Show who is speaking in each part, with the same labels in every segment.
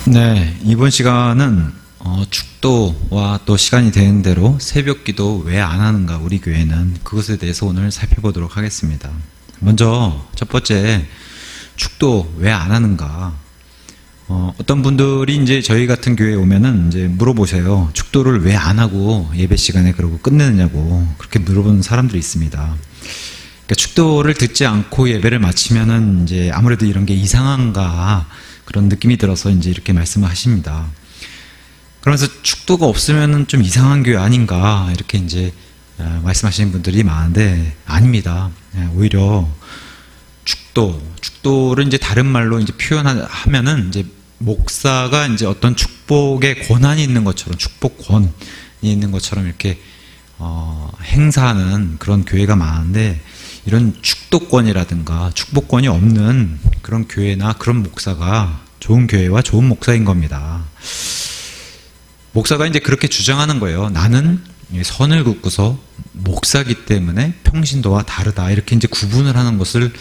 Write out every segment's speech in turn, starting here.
Speaker 1: 네, 이번 시간은 축도와 또 시간이 되는 대로 새벽 기도 왜 안 하는가, 우리 교회는, 그것에 대해서 오늘 살펴보도록 하겠습니다. 먼저 첫 번째, 축도 왜 안 하는가. 어떤 분들이 이제 저희 같은 교회에 오면은 이제 물어보세요. 축도를 왜 안 하고 예배 시간에 그러고 끝내느냐고, 그렇게 물어보는 사람들이 있습니다. 그러니까 축도를 듣지 않고 예배를 마치면은 이제 아무래도 이런 게 이상한가, 그런 느낌이 들어서 이제 이렇게 말씀을 하십니다. 그러면서 축도가 없으면은 좀 이상한 교회 아닌가, 이렇게 말씀하시는 분들이 많은데, 아닙니다. 오히려 축도를 이제 다른 말로 이제 표현하면은 이제 목사가 이제 어떤 축복의 권한이 있는 것처럼, 축복권이 있는 것처럼 이렇게 행사하는 그런 교회가 많은데, 이런 축도권이라든가 축복권이 없는 그런 교회나 그런 목사가 좋은 교회와 좋은 목사인 겁니다. 목사가 이제 그렇게 주장하는 거예요. 나는 선을 긋고서 목사기 때문에 평신도와 다르다, 이렇게 이제 구분을 하는 것을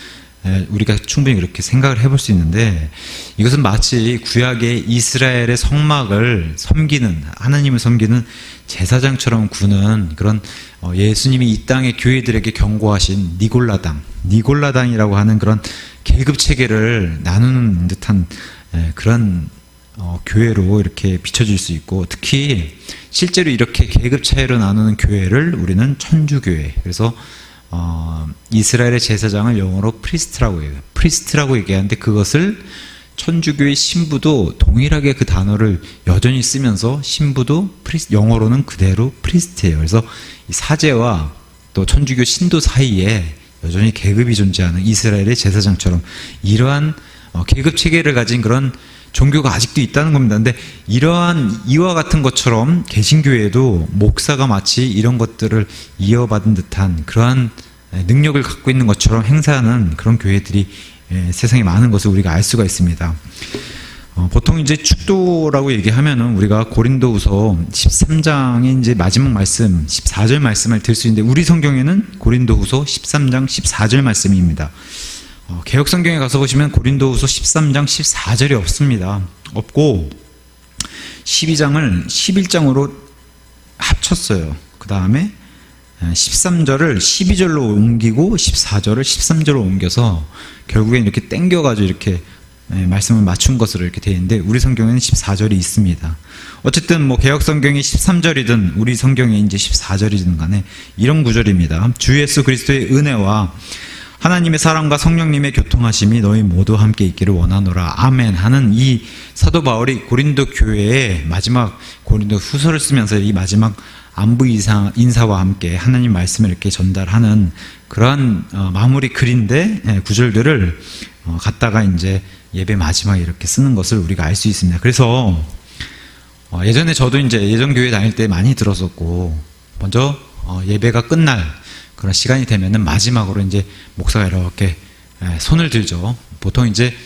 Speaker 1: 우리가 충분히 그렇게 생각을 해볼 수 있는데, 이것은 마치 구약의 이스라엘의 성막을 섬기는, 하나님을 섬기는 제사장처럼 구는 그런 예수님이 이 땅의 교회들에게 경고하신 니골라당이라고 하는 그런 계급 체계를 나누는 듯한 그런 교회로 이렇게 비춰질 수 있고, 특히 실제로 이렇게 계급 차이로 나누는 교회를 우리는 천주교회, 그래서 이스라엘의 제사장을 영어로 프리스트라고 해요. 프리스트라고 얘기하는데, 그것을 천주교의 신부도 동일하게 그 단어를 여전히 쓰면서 신부도 영어로는 그대로 프리스트예요. 그래서 이 사제와 또 천주교 신도 사이에 여전히 계급이 존재하는 이스라엘의 제사장처럼 이러한 계급 체계를 가진 그런 종교가 아직도 있다는 겁니다. 근데 이러한 이와 같은 것처럼 개신교회에도 목사가 마치 이런 것들을 이어받은 듯한 그러한 능력을 갖고 있는 것처럼 행사하는 그런 교회들이 세상에 많은 것을 우리가 알 수가 있습니다. 보통 이제 축도라고 얘기하면은 우리가 고린도후서 13장의 이제 마지막 말씀 14절 말씀을 들 수 있는데, 우리 성경에는 고린도후서 13장 14절 말씀입니다. 개혁 성경에 가서 보시면 고린도후서 13장 14절이 없습니다. 없고 12장을 11장으로 합쳤어요. 그 다음에 13절을 12절로 옮기고 14절을 13절로 옮겨서 결국엔 이렇게 땡겨가지고 이렇게 말씀을 맞춘 것으로 이렇게 되어 있는데, 우리 성경에는 14절이 있습니다. 어쨌든 뭐 개혁 성경이 13절이든 우리 성경이 이제 14절이든 간에 이런 구절입니다. 주 예수 그리스도의 은혜와 하나님의 사랑과 성령님의 교통하심이 너희 모두 함께 있기를 원하노라. 아멘. 하는 이 사도 바울이 고린도 교회의 마지막 고린도 후서를 쓰면서 이 마지막 안부 인사와 함께 하나님 말씀을 이렇게 전달하는 그러한 마무리 글인데, 구절들을 갖다가 이제 예배 마지막에 이렇게 쓰는 것을 우리가 알 수 있습니다. 그래서 예전에 저도 이제 예전 교회 다닐 때 많이 들었었고, 먼저 예배가 끝날 그런 시간이 되면은 마지막으로 이제 목사가 이렇게 손을 들죠. 보통 이제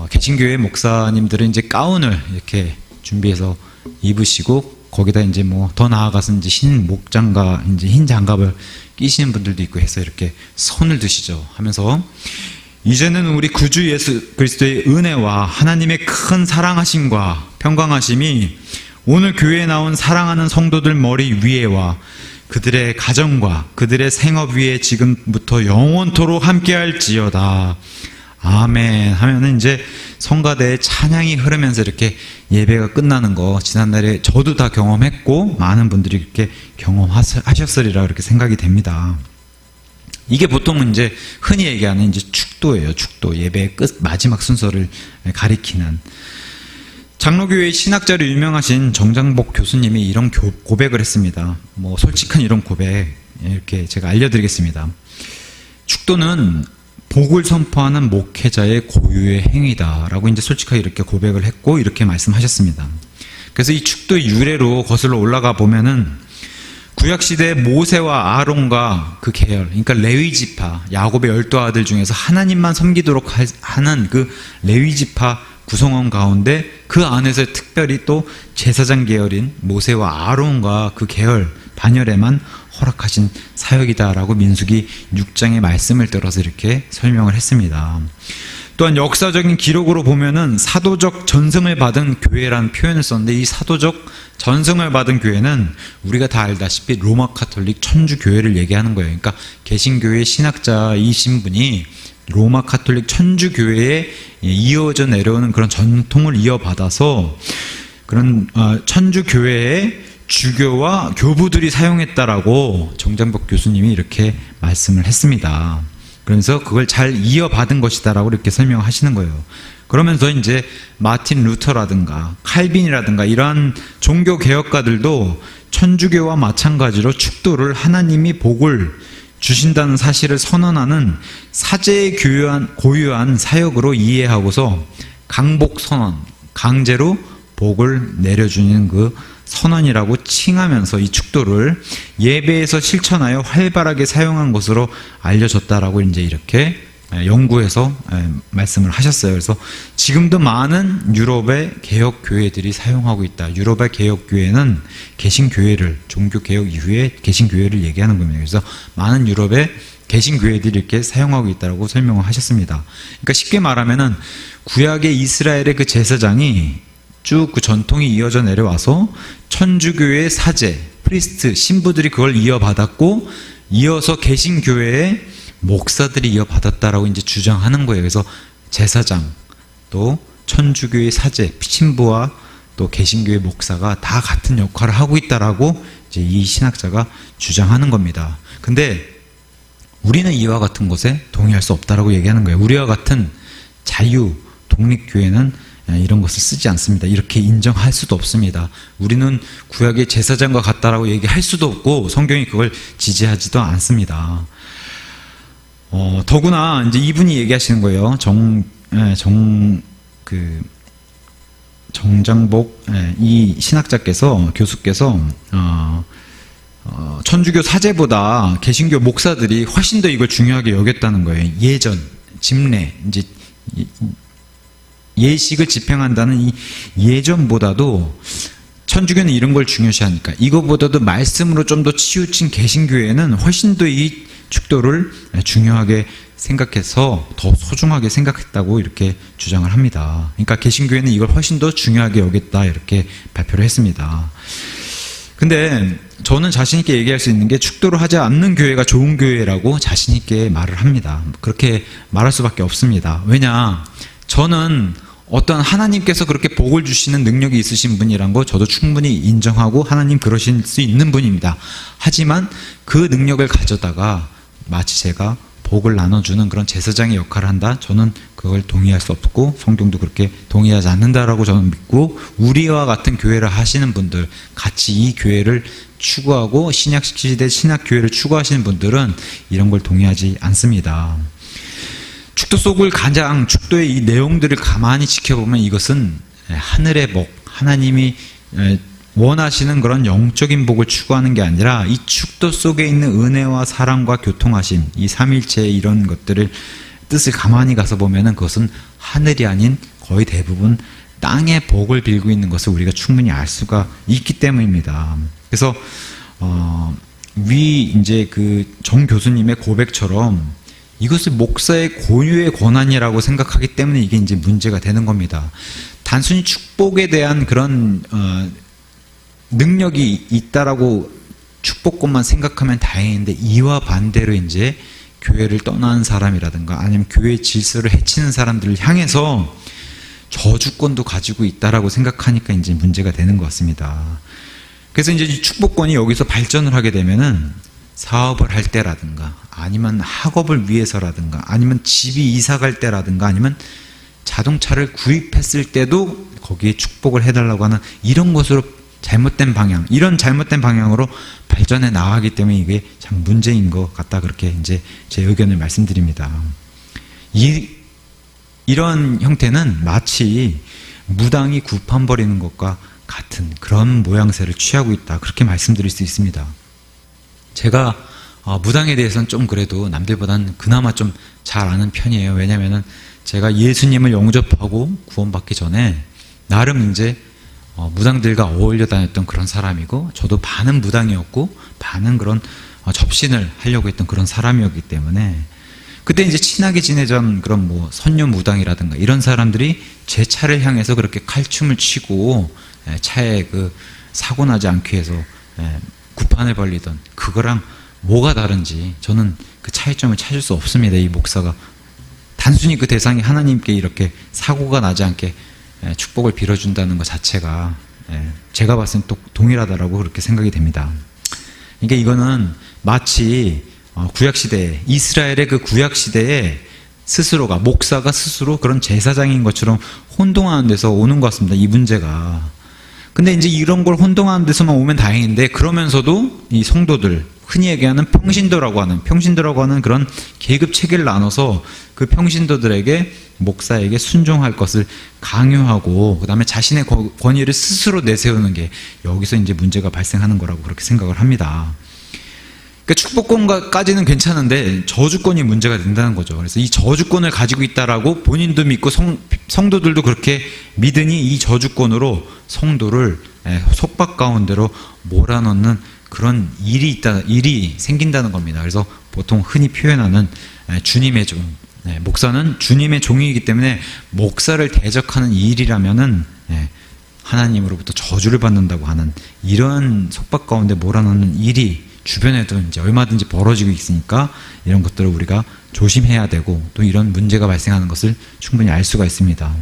Speaker 1: 개신교회 목사님들은 이제 가운을 이렇게 준비해서 입으시고, 거기다 이제 뭐 더 나아가서 이제 흰 목장갑, 이제 흰 장갑을 끼시는 분들도 있고 해서 이렇게 손을 드시죠. 하면서 이제는 우리 구주 예수 그리스도의 은혜와 하나님의 큰 사랑하심과 평강하심이 오늘 교회에 나온 사랑하는 성도들 머리 위에와 그들의 가정과 그들의 생업 위에 지금부터 영원토록 함께할지어다. 아멘. 하면은 이제 성가대에 찬양이 흐르면서 이렇게 예배가 끝나는 거, 지난날에 저도 다 경험했고 많은 분들이 이렇게 경험하셨으리라 그렇게 생각이 됩니다. 이게 보통은 이제 흔히 얘기하는 이제 축도예요. 축도. 예배의 끝 마지막 순서를 가리키는. 장로교회의 신학자로 유명하신 정장복 교수님이 이런 고백을 했습니다. 뭐 솔직한 이런 고백 이렇게 제가 알려드리겠습니다. 축도는 복을 선포하는 목회자의 고유의 행위다라고 이제 솔직하게 이렇게 고백을 했고, 이렇게 말씀하셨습니다. 그래서 이 축도의 유래로 거슬러 올라가 보면은 구약시대 모세와 아론과 그 계열, 그러니까 레위지파, 야곱의 12 아들 중에서 하나님만 섬기도록 하는 그 레위지파 구성원 가운데 그 안에서 특별히 또 제사장 계열인 모세와 아론과 그 계열 반열에만 허락하신 사역이다라고 민수기 6장의 말씀을 들어서 이렇게 설명을 했습니다. 또한 역사적인 기록으로 보면은 사도적 전승을 받은 교회라는 표현을 썼는데, 이 사도적 전승을 받은 교회는 우리가 다 알다시피 로마 카톨릭 천주 교회를 얘기하는 거예요. 그러니까 개신교의 신학자이신 분이 로마 카톨릭 천주 교회에 이어져 내려오는 그런 전통을 이어받아서 그런 천주 교회의 주교와 교부들이 사용했다라고 정장복 교수님이 이렇게 말씀을 했습니다. 그래서 그걸 잘 이어받은 것이다라고 이렇게 설명하시는 거예요. 그러면서 이제 마틴 루터라든가 칼빈이라든가 이러한 종교 개혁가들도 천주교와 마찬가지로 축도를 하나님이 복을 주신다는 사실을 선언하는 사제의 고유한 사역으로 이해하고서 강복 선언, 강제로 복을 내려주는 그 선언이라고 칭하면서 이 축도를 예배에서 실천하여 활발하게 사용한 것으로 알려졌다라고 이제 이렇게 연구해서 말씀을 하셨어요. 그래서 지금도 많은 유럽의 개혁 교회들이 사용하고 있다. 유럽의 개혁 교회는 개신 교회를, 종교 개혁 이후에 개신 교회를 얘기하는 겁니다. 그래서 많은 유럽의 개신 교회들이 이렇게 사용하고 있다고 설명을 하셨습니다. 그러니까 쉽게 말하면은 구약의 이스라엘의 그 제사장이 쭉 그 전통이 이어져 내려와서 천주교의 사제, 프리스트, 신부들이 그걸 이어받았고, 이어서 개신교회의 목사들이 이어받았다라고 이제 주장하는 거예요. 그래서 제사장, 또 천주교의 사제, 신부와 또 개신교의 목사가 다 같은 역할을 하고 있다라고 이제 이 신학자가 주장하는 겁니다. 근데 우리는 이와 같은 것에 동의할 수 없다라고 얘기하는 거예요. 우리와 같은 자유, 독립교회는 이런 것을 쓰지 않습니다. 이렇게 인정할 수도 없습니다. 우리는 구약의 제사장과 같다라고 얘기할 수도 없고 성경이 그걸 지지하지도 않습니다. 더구나 이제 이분이 얘기하시는 거예요. 정장복 이 신학자께서, 교수께서 천주교 사제보다 개신교 목사들이 훨씬 더 이걸 중요하게 여겼다는 거예요. 예전, 집례, 이제 예식을 집행한다는 이 예전보다도 천주교는 이런 걸 중요시하니까 이거보다도 말씀으로 좀 더 치우친 개신교회는 훨씬 더 이 축도를 중요하게 생각해서 더 소중하게 생각했다고 이렇게 주장을 합니다. 그러니까 개신교회는 이걸 훨씬 더 중요하게 여겼다 이렇게 발표를 했습니다. 근데 저는 자신 있게 얘기할 수 있는 게 축도를 하지 않는 교회가 좋은 교회라고 자신 있게 말을 합니다. 그렇게 말할 수밖에 없습니다. 왜냐, 저는 어떤 하나님께서 그렇게 복을 주시는 능력이 있으신 분이란 거 저도 충분히 인정하고 하나님 그러실 수 있는 분입니다. 하지만 그 능력을 가져다가 마치 제가 복을 나눠주는 그런 제사장의 역할을 한다? 저는 그걸 동의할 수 없고 성경도 그렇게 동의하지 않는다라고 저는 믿고, 우리와 같은 교회를 하시는 분들, 같이 이 교회를 추구하고 신약시대 신학교회를 추구하시는 분들은 이런 걸 동의하지 않습니다. 축도 속을 가장 축도의 이 내용들을 가만히 지켜보면 이것은 하늘의 복, 하나님이 원하시는 그런 영적인 복을 추구하는 게 아니라 이 축도 속에 있는 은혜와 사랑과 교통하심, 이 삼일체의 이런 것들을 뜻을 가만히 가서 보면은 그것은 하늘이 아닌 거의 대부분 땅의 복을 빌고 있는 것을 우리가 충분히 알 수가 있기 때문입니다. 그래서 이제 그 정 교수님의 고백처럼 이것을 목사의 고유의 권한이라고 생각하기 때문에 이게 이제 문제가 되는 겁니다. 단순히 축복에 대한 그런 능력이 있다라고 축복권만 생각하면 다행인데, 이와 반대로 이제 교회를 떠나는 사람이라든가 아니면 교회의 질서를 해치는 사람들을 향해서 저주권도 가지고 있다라고 생각하니까 이제 문제가 되는 것 같습니다. 그래서 이제 이 축복권이 여기서 발전을 하게 되면은 사업을 할 때라든가 아니면 학업을 위해서라든가 아니면 집이 이사 갈 때라든가 아니면 자동차를 구입했을 때도 거기에 축복을 해달라고 하는 이런 것으로 잘못된 방향, 이런 잘못된 방향으로 발전해 나가기 때문에 이게 참 문제인 것 같다, 그렇게 이제 제 의견을 말씀드립니다. 이런 형태는 마치 무당이 구판 버리는 것과 같은 그런 모양새를 취하고 있다, 그렇게 말씀드릴 수 있습니다. 제가 무당에 대해서는 좀 그래도 남들보다는 그나마 좀 잘 아는 편이에요. 왜냐면은 제가 예수님을 영접하고 구원받기 전에 나름 이제 무당들과 어울려 다녔던 그런 사람이고, 저도 반은 무당이었고 반은 그런 접신을 하려고 했던 그런 사람이었기 때문에, 그때 이제 친하게 지내던 그런 뭐 선녀 무당이라든가 이런 사람들이 제 차를 향해서 그렇게 칼춤을 치고 차에 그 사고 나지 않기 위해서 구판을 벌리던 그거랑 뭐가 다른지 저는 그 차이점을 찾을 수 없습니다. 이 목사가 단순히 그 대상이 하나님께 이렇게 사고가 나지 않게 축복을 빌어준다는 것 자체가 제가 봤을 땐 또 동일하다라고 그렇게 생각이 됩니다. 그러니까 이거는 마치 구약시대에, 이스라엘의 그 구약시대에 스스로가, 목사가 스스로 그런 제사장인 것처럼 혼동하는 데서 오는 것 같습니다. 이 문제가. 근데 이제 이런 걸 혼동하는 데서만 오면 다행인데, 그러면서도 이 성도들, 흔히 얘기하는 평신도라고 하는 그런 계급 체계를 나눠서 그 평신도들에게, 목사에게 순종할 것을 강요하고, 그 다음에 자신의 권위를 스스로 내세우는 게 여기서 이제 문제가 발생하는 거라고 그렇게 생각을 합니다. 그러니까 축복권까지는 괜찮은데 저주권이 문제가 된다는 거죠. 그래서 이 저주권을 가지고 있다라고 본인도 믿고 성도들도 그렇게 믿으니 이 저주권으로 성도를 속박 가운데로 몰아넣는 그런 일이 생긴다는 겁니다. 그래서 보통 흔히 표현하는 주님의 종, 목사는 주님의 종이기 때문에 목사를 대적하는 일이라면은 하나님으로부터 저주를 받는다고 하는 이런 속박 가운데 몰아넣는 일이 주변에도 이제 얼마든지 벌어지고 있으니까 이런 것들을 우리가 조심해야 되고, 또 이런 문제가 발생하는 것을 충분히 알 수가 있습니다.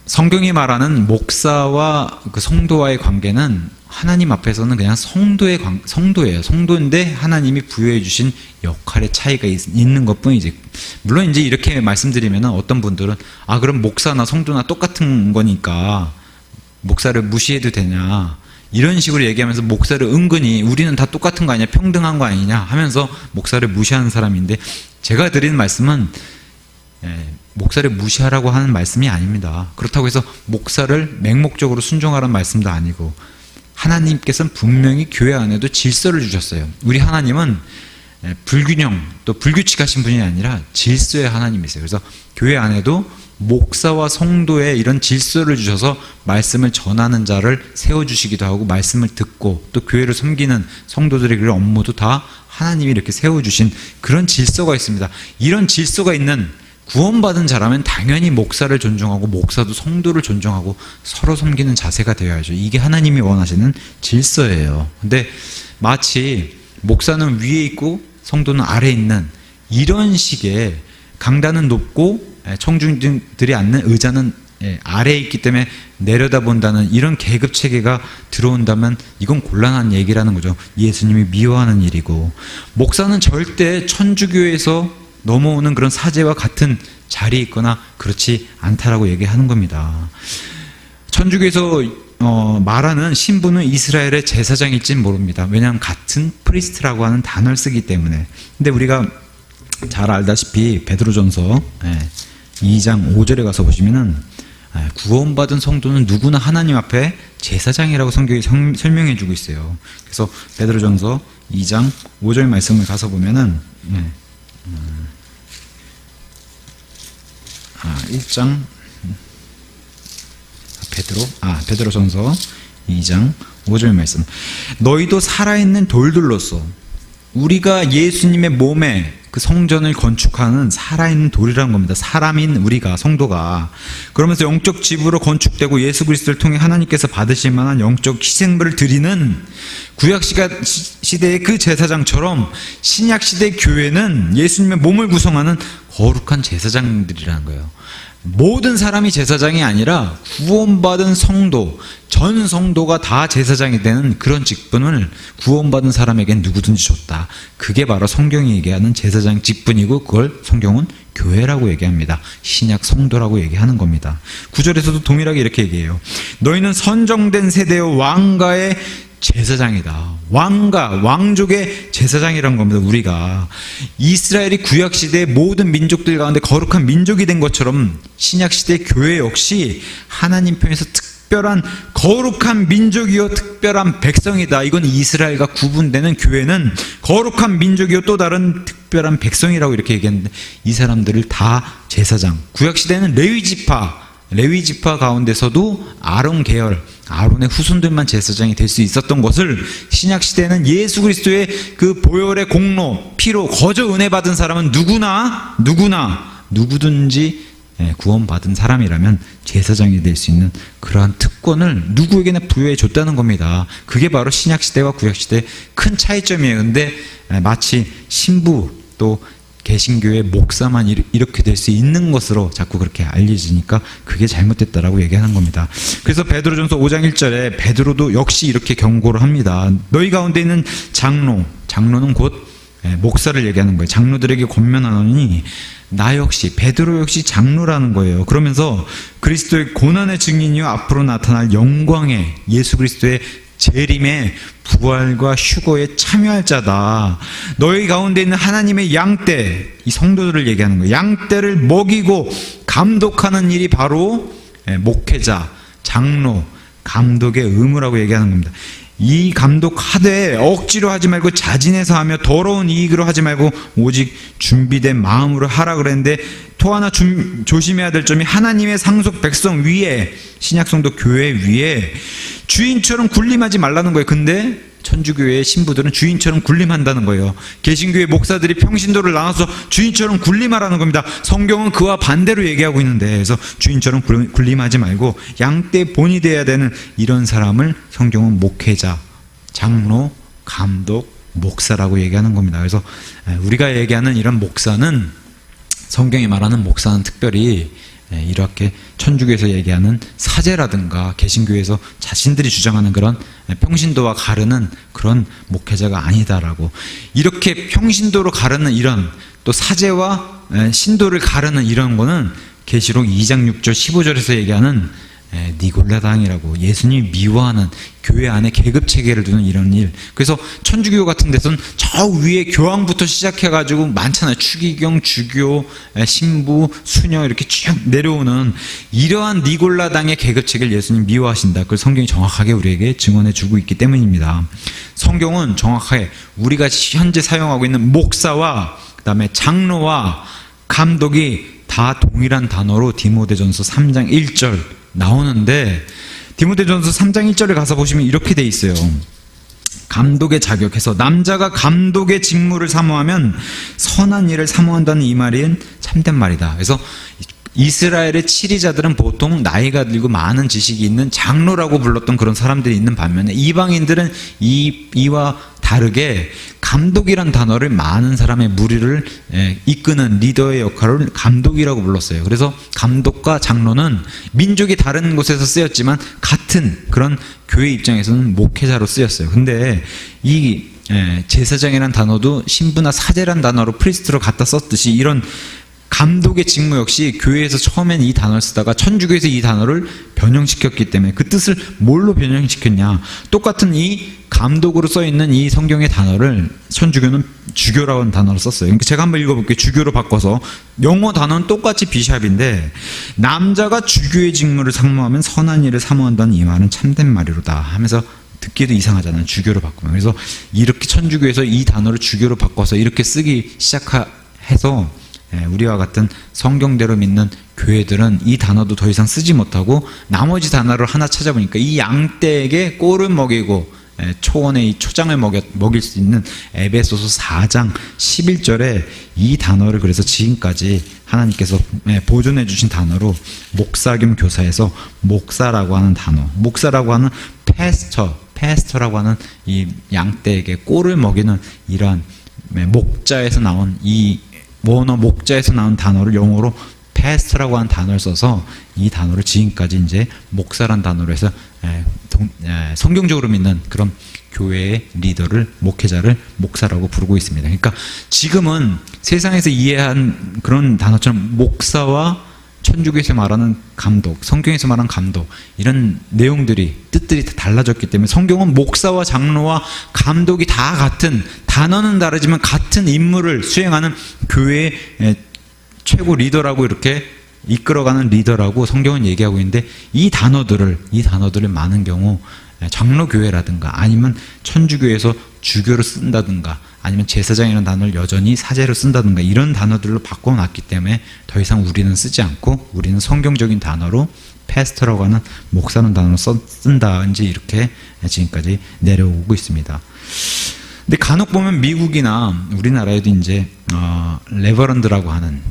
Speaker 1: 성경이 말하는 목사와 그 성도와의 관계는 하나님 앞에서는 그냥 성도예요. 성도인데 하나님이 부여해 주신 역할의 차이가 있는 것뿐이지. 물론 이제 이렇게 말씀드리면 어떤 분들은 그럼 목사나 성도나 똑같은 거니까 목사를 무시해도 되냐, 이런 식으로 얘기하면서 목사를 은근히 우리는 다 똑같은 거 아니냐, 평등한 거 아니냐 하면서 목사를 무시하는 사람인데, 제가 드리는 말씀은 목사를 무시하라고 하는 말씀이 아닙니다. 그렇다고 해서 목사를 맹목적으로 순종하라는 말씀도 아니고, 하나님께서는 분명히 교회 안에도 질서를 주셨어요. 우리 하나님은 불균형, 또 불규칙하신 분이 아니라 질서의 하나님이세요. 그래서 교회 안에도 목사와 성도의 이런 질서를 주셔서 말씀을 전하는 자를 세워주시기도 하고, 말씀을 듣고 또 교회를 섬기는 성도들의 그런 업무도 다 하나님이 이렇게 세워주신 그런 질서가 있습니다. 이런 질서가 있는 구원받은 자라면 당연히 목사를 존중하고 목사도 성도를 존중하고 서로 섬기는 자세가 되어야죠. 이게 하나님이 원하시는 질서예요. 근데 마치 목사는 위에 있고 성도는 아래에 있는 이런 식의, 강단은 높고 청중들이 앉는 의자는 아래에 있기 때문에 내려다본다는 이런 계급 체계가 들어온다면 이건 곤란한 얘기라는 거죠. 예수님이 미워하는 일이고, 목사는 절대 천주교에서 넘어오는 그런 사제와 같은 자리에 있거나 그렇지 않다라고 얘기하는 겁니다. 천주교에서 말하는 신부는 이스라엘의 제사장일진 모릅니다. 왜냐하면 같은 프리스트라고 하는 단어를 쓰기 때문에. 근데 우리가 잘 알다시피 베드로전서 2장 5절에 가서 보시면은 구원받은 성도는 누구나 하나님 앞에 제사장이라고 성경이 설명해 주고 있어요. 그래서 베드로전서 2장 5절 말씀을 가서 보면은 1장 베드로전서 2장 5절 말씀, 너희도 살아있는 돌들로서, 우리가 예수님의 몸에 그 성전을 건축하는 살아있는 돌이라는 겁니다. 사람인 우리가, 성도가. 그러면서 영적 집으로 건축되고 예수 그리스도를 통해 하나님께서 받으실 만한 영적 희생물을 드리는 구약 시대의 그 제사장처럼 신약 시대 교회는 예수님의 몸을 구성하는 거룩한 제사장들이라는 거예요. 모든 사람이 제사장이 아니라 구원받은 성도, 전 성도가 다 제사장이 되는 그런 직분을 구원받은 사람에겐 누구든지 줬다. 그게 바로 성경이 얘기하는 제사장 직분이고, 그걸 성경은 교회라고 얘기합니다. 신약 성도라고 얘기하는 겁니다. 9절에서도 동일하게 이렇게 얘기해요. 너희는 선정된 세대의 왕가의 제사장이다. 왕족의 제사장이란 겁니다. 우리가 이스라엘이 구약시대의 모든 민족들 가운데 거룩한 민족이 된 것처럼 신약시대 교회 역시 하나님 편에서 특별한 거룩한 민족이요 특별한 백성이다. 이건 이스라엘과 구분되는 교회는 거룩한 민족이요 또 다른 특별한 백성이라고 이렇게 얘기했는데, 이 사람들을 다 제사장, 구약시대는 레위지파 가운데서도 아론 계열, 아론의 후손들만 제사장이 될 수 있었던 것을 신약 시대에는 예수 그리스도의 그 보혈의 공로, 피로 거저 은혜 받은 사람은 누구든지 구원받은 사람이라면 제사장이 될 수 있는 그러한 특권을 누구에게나 부여해 줬다는 겁니다. 그게 바로 신약 시대와 구약 시대의 큰 차이점이에요. 근데 마치 신부 또 개신교의 목사만 이렇게 될 수 있는 것으로 자꾸 그렇게 알려지니까 그게 잘못됐다라고 얘기하는 겁니다. 그래서 베드로전서 5장 1절에 베드로도 역시 이렇게 경고를 합니다. 너희 가운데 있는 장로는 곧 목사를 얘기하는 거예요. 장로들에게 권면하노니 나 역시 베드로 역시 장로라는 거예요. 그러면서 그리스도의 고난의 증인이요 앞으로 나타날 영광의 예수 그리스도의 재림의 부활과 휴거에 참여할 자다. 너희 가운데 있는 하나님의 양떼, 이 성도들을 얘기하는 거예요. 양떼를 먹이고 감독하는 일이 바로 목회자, 장로, 감독의 의무라고 얘기하는 겁니다. 이 감독하되 억지로 하지 말고 자진해서 하며 더러운 이익으로 하지 말고 오직 준비된 마음으로 하라 그랬는데 또 하나 조심해야 될 점이 하나님의 상속 백성 위에, 신약성도 교회 위에 주인처럼 군림하지 말라는 거예요. 근데 천주교의 신부들은 주인처럼 군림한다는 거예요. 개신교의 목사들이 평신도를 나눠서 주인처럼 군림하라는 겁니다. 성경은 그와 반대로 얘기하고 있는데, 그래서 주인처럼 군림하지 말고 양떼 본이 되어야 되는 이런 사람을 성경은 목회자, 장로, 감독, 목사라고 얘기하는 겁니다. 그래서 우리가 얘기하는 이런 목사는, 성경이 말하는 목사는 특별히 이렇게 천주교에서 얘기하는 사제라든가 개신교에서 자신들이 주장하는 그런 평신도와 가르는 그런 목회자가 아니다라고, 이렇게 평신도로 가르는 이런, 또 사제와 신도를 가르는 이런 거는 계시록 2장 6절 15절에서 얘기하는 니골라당이라고, 예수님이 미워하는 교회 안에 계급 체계를 두는 이런 일. 그래서 천주교 같은 데서는 저 위에 교황부터 시작해가지고 많잖아요. 추기경, 주교, 신부, 수녀 이렇게 쭉 내려오는 이러한 니골라당의 계급 체계를 예수님 미워하신다. 그걸 성경이 정확하게 우리에게 증언해주고 있기 때문입니다. 성경은 정확하게 우리가 현재 사용하고 있는 목사와 그 다음에 장로와 감독이 다 동일한 단어로 디모데전서 3장 1절 나오는데, 디모데전서 3장 1절에 가서 보시면 이렇게 돼 있어요. 감독의 자격해서 남자가 감독의 직무를 사모하면 선한 일을 사모한다는 이 말은 참된 말이다. 그래서 이스라엘의 치리자들은 보통 나이가 들고 많은 지식이 있는 장로라고 불렀던 그런 사람들이 있는 반면에 이방인들은 이와 다르게 감독이란 단어를 많은 사람의 무리를 이끄는 리더의 역할을 감독이라고 불렀어요. 그래서 감독과 장로는 민족이 다른 곳에서 쓰였지만 같은 그런 교회 입장에서는 목회자로 쓰였어요. 근데 이 제사장이란 단어도 신부나 사제란 단어로 프리스트로 갖다 썼듯이 이런 감독의 직무 역시 교회에서 처음엔 이 단어를 쓰다가 천주교에서 이 단어를 변형시켰기 때문에, 그 뜻을 뭘로 변형시켰냐, 똑같은 이 감독으로 써있는 이 성경의 단어를 천주교는 주교라고 하는 단어로 썼어요. 그러니까 제가 한번 읽어볼게요. 주교로 바꿔서. 영어 단어는 똑같이 비샵인데, 남자가 주교의 직무를 사모하면 선한 일을 사모한다는 이 말은 참된 말이로다 하면서, 듣기도 이상하잖아요. 주교로 바꾸면. 그래서 이렇게 천주교에서 이 단어를 주교로 바꿔서 이렇게 쓰기 시작해서 우리와 같은 성경대로 믿는 교회들은 이 단어도 더 이상 쓰지 못하고 나머지 단어를 하나 찾아보니까 이 양떼에게 꼴을 먹이고 초원의 이 초장을 먹일 수 있는 에베소서 4장 11절에 이 단어를 그래서 지금까지 하나님께서 보존해 주신 단어로 목사 겸 교사에서 목사라고 하는 단어, 목사라고 하는 패스터라고 하는 이 양떼에게 꼴을 먹이는 이러한 목자에서 나온 이 원어 목자에서 나온 단어를 영어로 패스트라고 하는 단어를 써서 이 단어를 지금까지 이제 목사란 단어로 해서 성경적으로 믿는 그런 교회의 리더를, 목회자를 목사라고 부르고 있습니다. 그러니까 지금은 세상에서 이해한 그런 단어처럼 목사와 천주교에서 말하는 감독, 성경에서 말하는 감독, 이런 내용들이, 뜻들이 다 달라졌기 때문에 성경은 목사와 장로와 감독이 다 같은, 단어는 다르지만 같은 임무를 수행하는 교회의 최고 리더라고, 이렇게 이끌어가는 리더라고 성경은 얘기하고 있는데, 이 단어들을 많은 경우 장로교회라든가 아니면 천주교에서 주교로 쓴다든가 아니면 제사장이라는 단어를 여전히 사제로 쓴다든가 이런 단어들로 바꿔놨기 때문에 더 이상 우리는 쓰지 않고 우리는 성경적인 단어로 패스터라고 하는 목사라는 단어를 쓴다. 이제 이렇게 지금까지 내려오고 있습니다. 근데 간혹 보면 미국이나 우리나라에도 이제 레버런드라고 하는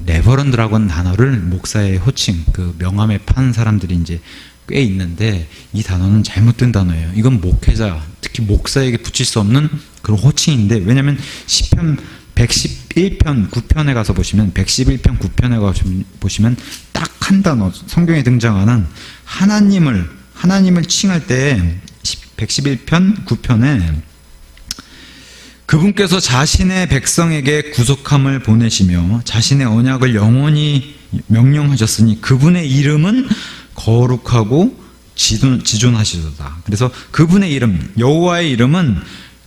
Speaker 1: 단어를 목사의 호칭, 그 명함에 파는 사람들이 이제 꽤 있는데, 이 단어는 잘못된 단어예요. 이건 목회자, 특히 목사에게 붙일 수 없는 그런 호칭인데, 왜냐하면 시편 111편 9편에 가서 보시면, 111편 9편에 가서 보시면 딱 한 단어, 성경에 등장하는 하나님을 칭할 때 111편 9편에 그분께서 자신의 백성에게 구속함을 보내시며 자신의 언약을 영원히 명령하셨으니 그분의 이름은 거룩하고 지존하시도다. 그래서 그분의 이름, 여호와의 이름은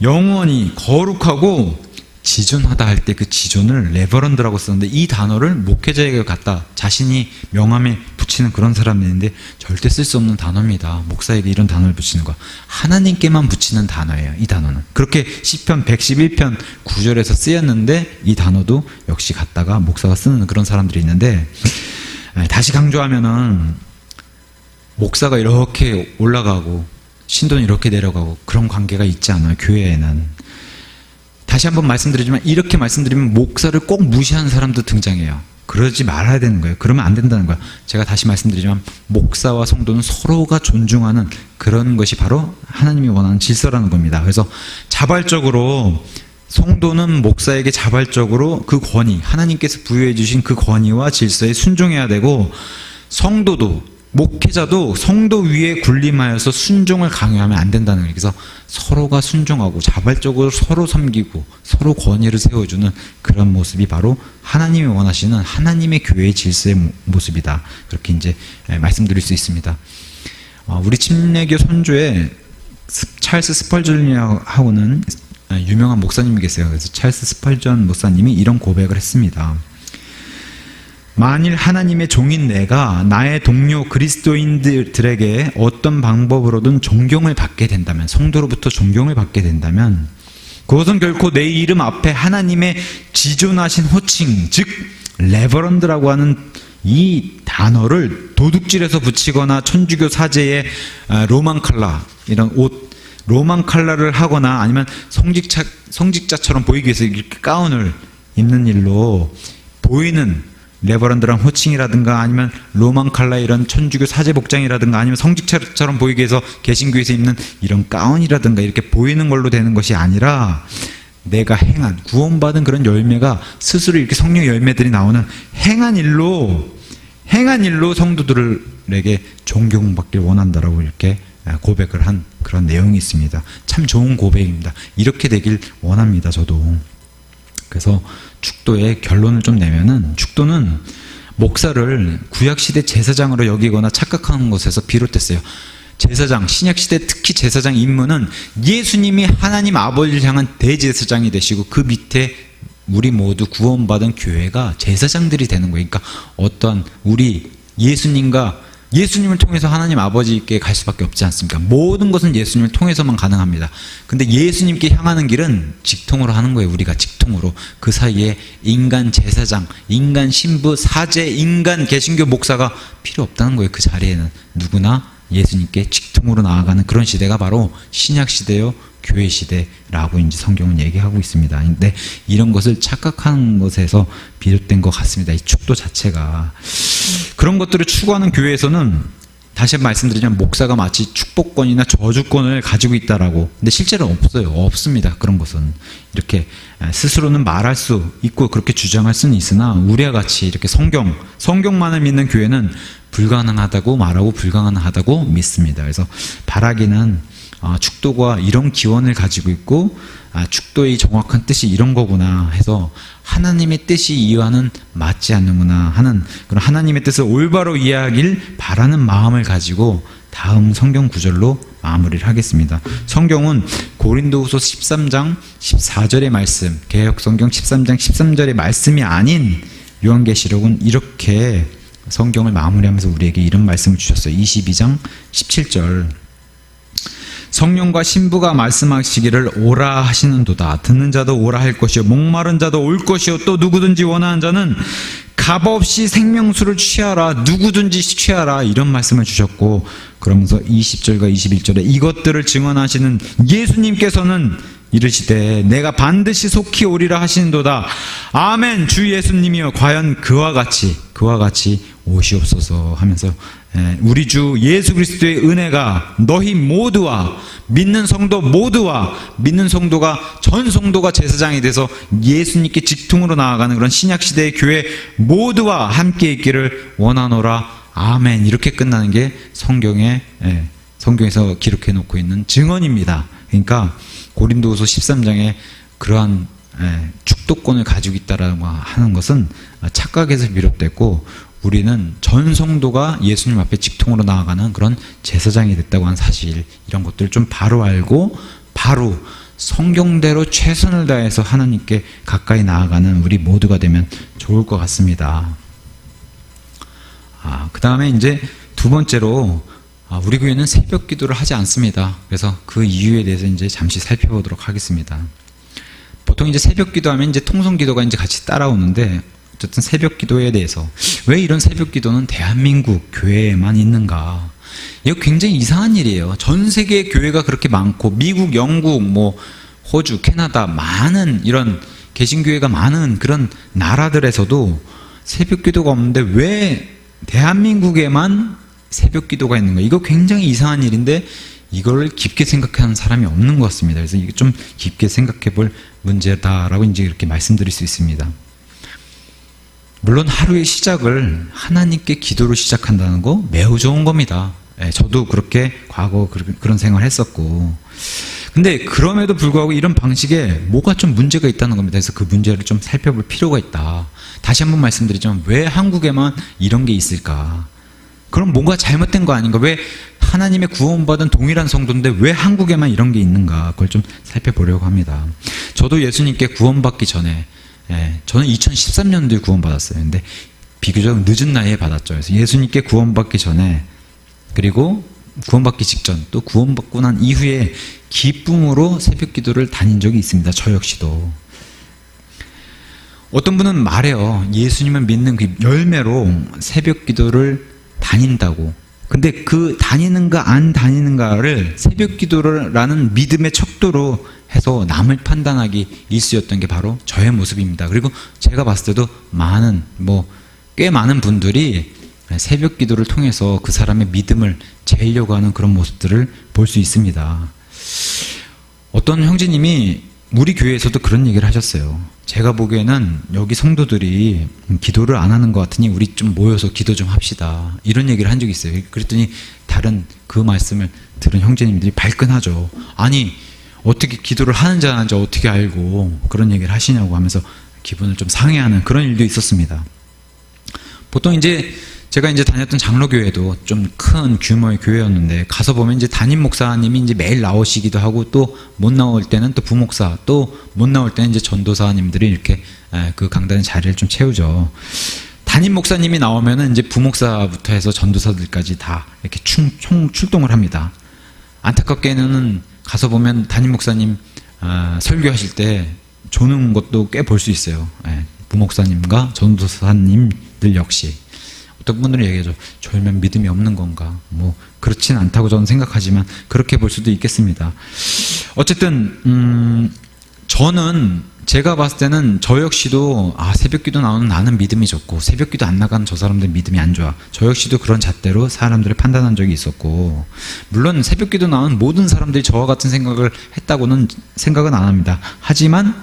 Speaker 1: 영원히 거룩하고 지존하다 할 때 그 지존을 레버런드라고 쓰는데, 이 단어를 목회자에게 갖다 자신이 명함에 붙이는 그런 사람들인데 절대 쓸 수 없는 단어입니다. 목사에게 이런 단어를 붙이는 거 하나님께만 붙이는 단어예요. 이 단어는 그렇게 시편 111편 9절에서 쓰였는데, 이 단어도 역시 갖다가 목사가 쓰는 그런 사람들이 있는데, 다시 강조하면은 목사가 이렇게 올라가고 신도는 이렇게 내려가고 그런 관계가 있지 않아요. 교회에는. 다시 한번 말씀드리지만, 이렇게 말씀드리면 목사를 꼭 무시하는 사람도 등장해요. 그러지 말아야 되는 거예요. 그러면 안 된다는 거예요. 제가 다시 말씀드리지만, 목사와 성도는 서로가 존중하는 그런 것이 바로 하나님이 원하는 질서라는 겁니다. 그래서 자발적으로 성도는 목사에게 자발적으로 그 권위, 하나님께서 부여해 주신 그 권위와 질서에 순종해야 되고, 성도도, 목회자도 성도 위에 군림하여서 순종을 강요하면 안 된다는 거예요. 그래서 서로가 순종하고 자발적으로 서로 섬기고 서로 권위를 세워주는 그런 모습이 바로 하나님이 원하시는 하나님의 교회의 질서의 모습이다. 그렇게 이제 말씀드릴 수 있습니다. 우리 침례교 선조에 찰스 스펄전이라고는 유명한 목사님이 계세요. 그래서 찰스 스펄전 목사님이 이런 고백을 했습니다. 만일 하나님의 종인 내가 나의 동료 그리스도인들에게 어떤 방법으로든 존경을 받게 된다면, 성도로부터 존경을 받게 된다면, 그것은 결코 내 이름 앞에 하나님의 지존하신 호칭, 즉 레버런드라고 하는 이 단어를 도둑질해서 붙이거나 천주교 사제의 로만 칼라, 이런 옷, 로만 칼라를 하거나 아니면 성직자처럼 보이기 위해서 이렇게 가운을 입는 일로 보이는 레버런드란 호칭이라든가, 아니면 로만 칼라 이런 천주교 사제 복장이라든가, 아니면 성직자처럼 보이기 위해서 개신교에서 입는 이런 가운이라든가 이렇게 보이는 걸로 되는 것이 아니라, 내가 행한, 구원받은 그런 열매가 스스로 이렇게 성령 열매들이 나오는 행한 일로 성도들에게 존경받길 원한다라고 이렇게 고백을 한 그런 내용이 있습니다. 참 좋은 고백입니다. 이렇게 되길 원합니다. 저도. 그래서 축도의 결론을 좀 내면은, 축도는 목사를 구약시대 제사장으로 여기거나 착각하는 것에서 비롯됐어요. 제사장, 신약시대 특히 제사장 임무는 예수님이 하나님 아버지를 향한 대제사장이 되시고, 그 밑에 우리 모두 구원받은 교회가 제사장들이 되는 거예요. 그러니까 어떠한 우리 예수님을 통해서 하나님 아버지께 갈 수밖에 없지 않습니까? 모든 것은 예수님을 통해서만 가능합니다. 근데 예수님께 향하는 길은 직통으로 하는 거예요. 우리가 직통으로. 그 사이에 인간 제사장, 인간 신부, 사제, 인간 개신교 목사가 필요 없다는 거예요. 그 자리에는 누구나 예수님께 직통으로 나아가는 그런 시대가 바로 신약시대요, 교회시대라고 이제 성경은 얘기하고 있습니다. 근데 이런 것을 착각하는 것에서 비롯된 것 같습니다. 이 축도 자체가. 그런 것들을 추구하는 교회에서는 다시 말씀드리자면 목사가 마치 축복권이나 저주권을 가지고 있다라고. 근데 실제로 없어요. 없습니다. 그런 것은. 이렇게 스스로는 말할 수 있고 그렇게 주장할 수는 있으나, 우리와 같이 이렇게 성경만을 믿는 교회는 불가능하다고 말하고 불가능하다고 믿습니다. 그래서 바라기는 축도가 이런 기원을 가지고 있고, 축도의 정확한 뜻이 이런 거구나 해서 하나님의 뜻이 이와는 맞지 않는구나 하는 그런 하나님의 뜻을 올바로 이해하길 바라는 마음을 가지고 다음 성경 구절로 마무리를 하겠습니다. 성경은 고린도후서 13장 14절의 말씀, 개역성경 13장 13절의 말씀이 아닌 요한계시록은 이렇게 성경을 마무리하면서 우리에게 이런 말씀을 주셨어요. 22장 17절. 성령과 신부가 말씀하시기를 오라 하시는도다. 듣는 자도 오라 할 것이요 목마른 자도 올 것이요 또 누구든지 원하는 자는 값없이 생명수를 취하라. 누구든지 취하라. 이런 말씀을 주셨고, 그러면서 20절과 21절에 이것들을 증언하시는 예수님께서는 이르시되 내가 반드시 속히 오리라 하시는도다. 아멘. 주 예수님이여 과연 그와 같이 오시옵소서 하면서 우리 주 예수 그리스도의 은혜가 너희 모두와 믿는 성도 모두와 믿는 성도가 전 성도가 제사장이 돼서 예수님께 직통으로 나아가는 그런 신약시대의 교회 모두와 함께 있기를 원하노라. 아멘. 이렇게 끝나는 게 성경에서 기록해 놓고 있는 증언입니다. 그러니까 고린도후서 13장에 그러한 축도권을 가지고 있다라고 하는 것은 착각에서 비롯됐고, 우리는 전 성도가 예수님 앞에 직통으로 나아가는 그런 제사장이 됐다고 하는 사실, 이런 것들을 좀 바로 알고 바로 성경대로 최선을 다해서 하나님께 가까이 나아가는 우리 모두가 되면 좋을 것 같습니다. 그 다음에 이제 두 번째로, 우리 교회는 새벽 기도를 하지 않습니다. 그래서 그 이유에 대해서 이제 잠시 살펴보도록 하겠습니다. 보통 이제 새벽 기도하면 이제 통성 기도가 이제 같이 따라오는데, 어쨌든 새벽 기도에 대해서 왜 이런 새벽 기도는 대한민국 교회에만 있는가? 이거 굉장히 이상한 일이에요. 전 세계 교회가 그렇게 많고, 미국, 영국, 호주, 캐나다 많은 이런 개신교회가 많은 그런 나라들에서도 새벽 기도가 없는데 왜 대한민국에만 새벽 기도가 있는 거예요? 이거 굉장히 이상한 일인데 이걸 깊게 생각하는 사람이 없는 것 같습니다. 그래서 이게 좀 깊게 생각해 볼 문제다라고 이제 이렇게 말씀드릴 수 있습니다. 물론 하루의 시작을 하나님께 기도로 시작한다는 거 매우 좋은 겁니다. 저도 그렇게 과거 그런 생활을 했었고, 근데 그럼에도 불구하고 이런 방식에 뭐가 좀 문제가 있다는 겁니다. 그래서 그 문제를 좀 살펴볼 필요가 있다. 다시 한번 말씀드리자면 왜 한국에만 이런 게 있을까? 그럼 뭔가 잘못된 거 아닌가? 왜 하나님의 구원받은 동일한 성도인데 왜 한국에만 이런 게 있는가? 그걸 좀 살펴보려고 합니다. 저도 예수님께 구원받기 전에, 저는 2013년도에 구원받았어요. 근데 비교적 늦은 나이에 받았죠. 그래서 예수님께 구원받기 전에, 그리고 구원받기 직전, 또 구원받고 난 이후에 기쁨으로 새벽 기도를 다닌 적이 있습니다. 저 역시도. 어떤 분은 말해요. 예수님을 믿는 그 열매로 새벽 기도를 다닌다고. 근데 그 다니는가 안 다니는가를 새벽 기도라는 믿음의 척도로 해서 남을 판단하기 일쑤였던 게 바로 저의 모습입니다. 그리고 제가 봤을 때도 꽤 많은 분들이 새벽 기도를 통해서 그 사람의 믿음을 재려고 하는 그런 모습들을 볼 수 있습니다. 어떤 형제님이 우리 교회에서도 그런 얘기를 하셨어요. 제가 보기에는 여기 성도들이 기도를 안 하는 것 같으니 우리 좀 모여서 기도 좀 합시다. 이런 얘기를 한 적이 있어요. 그랬더니 다른 그 말씀을 들은 형제님들이 발끈하죠. 아니, 어떻게 기도를 하는지 안 하는지 어떻게 알고 그런 얘기를 하시냐고 하면서 기분을 좀 상해하는 그런 일도 있었습니다. 보통 제가 다녔던 장로교회도 좀 큰 규모의 교회였는데, 가서 보면 담임 목사님이 매일 나오시기도 하고, 또 못 나올 때는 또 부목사, 또 못 나올 때는 전도사님들이 이렇게 그 강단의 자리를 좀 채우죠. 담임 목사님이 나오면은 부목사부터 해서 전도사들까지 다 이렇게 출동을 합니다. 안타깝게는 가서 보면 담임 목사님 설교하실 때 조는 것도 꽤 볼 수 있어요. 부목사님과 전도사님들 역시. 어떤 분들은 얘기하죠. 졸면 믿음이 없는 건가? 그렇진 않다고 저는 생각하지만 그렇게 볼 수도 있겠습니다. 어쨌든 저는 제가 봤을 때는 저 역시도 새벽기도 나오는 나는 믿음이 좋고 새벽기도 안 나가는 저 사람들 믿음이 안 좋아. 저 역시도 그런 잣대로 사람들을 판단한 적이 있었고, 물론 새벽기도 나오는 모든 사람들이 저와 같은 생각을 했다고는 생각은 안 합니다. 하지만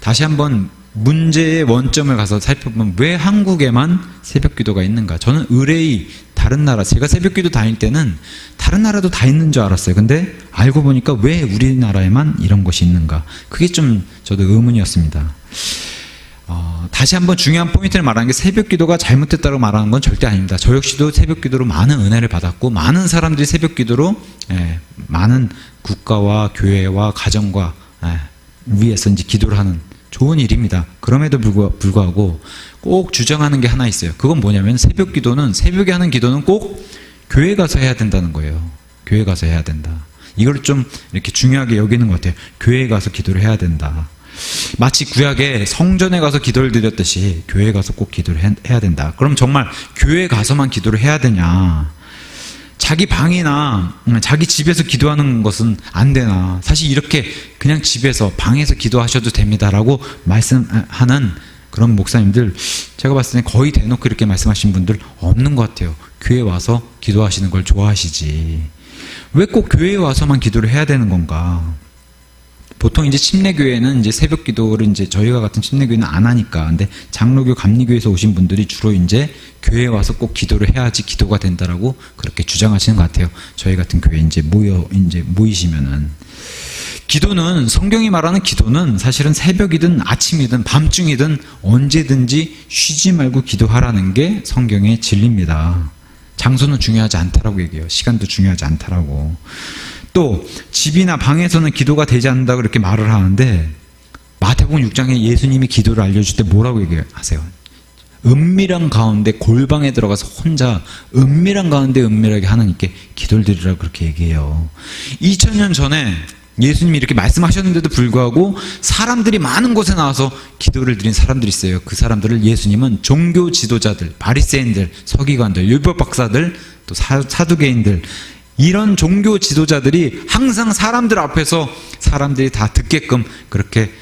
Speaker 1: 다시 한번 문제의 원점을 가서 살펴보면 왜 한국에만 새벽기도가 있는가? 저는 의뢰의 다른 나라, 제가 새벽기도 다닐 때는 다른 나라도 다 있는 줄 알았어요. 근데 알고 보니까 왜 우리나라에만 이런 것이 있는가? 그게 좀 저도 의문이었습니다. 다시 한번 중요한 포인트를 말하는 게 새벽기도가 잘못됐다고 말하는 건 절대 아닙니다. 저 역시도 새벽기도로 많은 은혜를 받았고, 많은 사람들이 새벽기도로 많은 국가와 교회와 가정과 위에서 기도를 하는 좋은 일입니다. 그럼에도 불구하고 꼭 주장하는 게 하나 있어요. 그건 뭐냐면 새벽에 하는 기도는 꼭 교회 가서 해야 된다는 거예요. 교회 가서 해야 된다. 이걸 좀 이렇게 중요하게 여기는 것 같아요. 교회 가서 기도를 해야 된다. 마치 구약에 성전에 가서 기도를 드렸듯이 교회에 가서 꼭 기도를 해야 된다. 그럼 정말 교회에 가서만 기도를 해야 되냐? 자기 방이나 자기 집에서 기도하는 것은 안 되나? 사실 이렇게 그냥 집에서 방에서 기도하셔도 됩니다라고 말씀하는 그런 목사님들, 제가 봤을 때 거의 대놓고 이렇게 말씀하신 분들 없는 것 같아요. 교회에 와서 기도하시는 걸 좋아하시지. 왜 꼭 교회에 와서만 기도를 해야 되는 건가? 보통 이제 침례교회는 이제 새벽 기도를 이제 저희가 같은 침례교회는 안 하니까. 근데 장로교, 감리교에서 오신 분들이 주로 이제 교회에 와서 꼭 기도를 해야지 기도가 된다라고 그렇게 주장하시는 것 같아요. 저희 같은 교회 이제 모이시면은. 기도는, 성경이 말하는 기도는 사실은 새벽이든 아침이든 밤중이든 언제든지 쉬지 말고 기도하라는 게 성경의 진리입니다. 장소는 중요하지 않다라고 얘기해요. 시간도 중요하지 않다라고. 또 집이나 방에서는 기도가 되지 않는다고 이렇게 말을 하는데, 마태복음 6장에 예수님이 기도를 알려줄 때 뭐라고 얘기하세요? 은밀한 가운데 골방에 들어가서 혼자 은밀한 가운데 은밀하게 하나님께 기도를 드리라고 그렇게 얘기해요. 2000년 전에 예수님이 이렇게 말씀하셨는데도 불구하고 사람들이 많은 곳에 나와서 기도를 드린 사람들이 있어요. 그 사람들을 예수님은 종교 지도자들, 바리새인들, 서기관들, 율법 박사들, 또 사두개인들, 이런 종교 지도자들이 항상 사람들 앞에서 사람들이 다 듣게끔 그렇게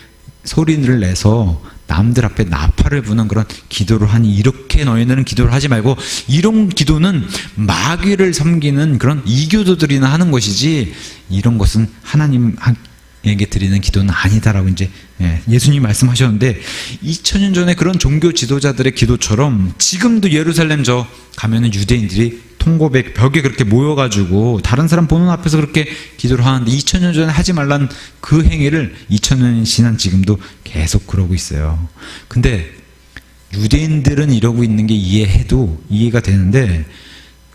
Speaker 1: 소리를 내서 남들 앞에 나팔을 부는 그런 기도를 하니, 이렇게 너희들은 기도를 하지 말고, 이런 기도는 마귀를 섬기는 그런 이교도들이나 하는 것이지 이런 것은 하나님에게 드리는 기도는 아니다라고 이제 예수님이 말씀하셨는데, 2000년 전에 그런 종교 지도자들의 기도처럼 지금도 예루살렘 저 가면은 유대인들이 통곡의 벽에 그렇게 모여가지고 다른 사람 보는 앞에서 그렇게 기도를 하는데, 2000년 전에 하지 말란 그 행위를 2000년이 지난 지금도 계속 그러고 있어요. 근데 유대인들은 이러고 있는 게 이해해도 이해가 되는데,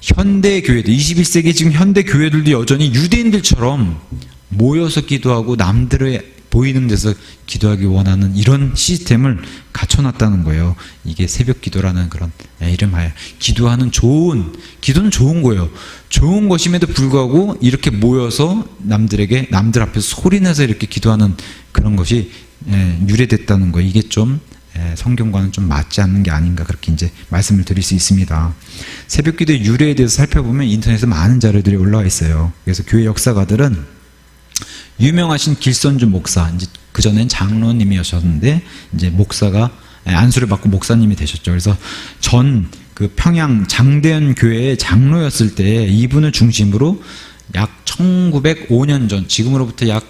Speaker 1: 현대 교회들, 21세기 지금 현대 교회들도 여전히 유대인들처럼 모여서 기도하고 남들의 보이는 데서 기도하기 원하는 이런 시스템을 갖춰놨다는 거예요. 이게 새벽 기도라는 그런 이름하에. 기도는 좋은 거예요. 좋은 것임에도 불구하고 이렇게 모여서 남들 앞에서 소리내서 이렇게 기도하는 그런 것이 유래됐다는 거예요. 이게 좀 성경과는 좀 맞지 않는 게 아닌가, 그렇게 이제 말씀을 드릴 수 있습니다. 새벽 기도의 유래에 대해서 살펴보면 인터넷에 많은 자료들이 올라와 있어요. 그래서 교회 역사가들은 유명하신 길선주 목사, 이제 그전엔 장로님이셨는데 이제 목사가 안수를 받고 목사님이 되셨죠. 그래서 전 그 평양 장대현 교회의 장로였을 때 이분을 중심으로 약 1905년 전, 지금으로부터 약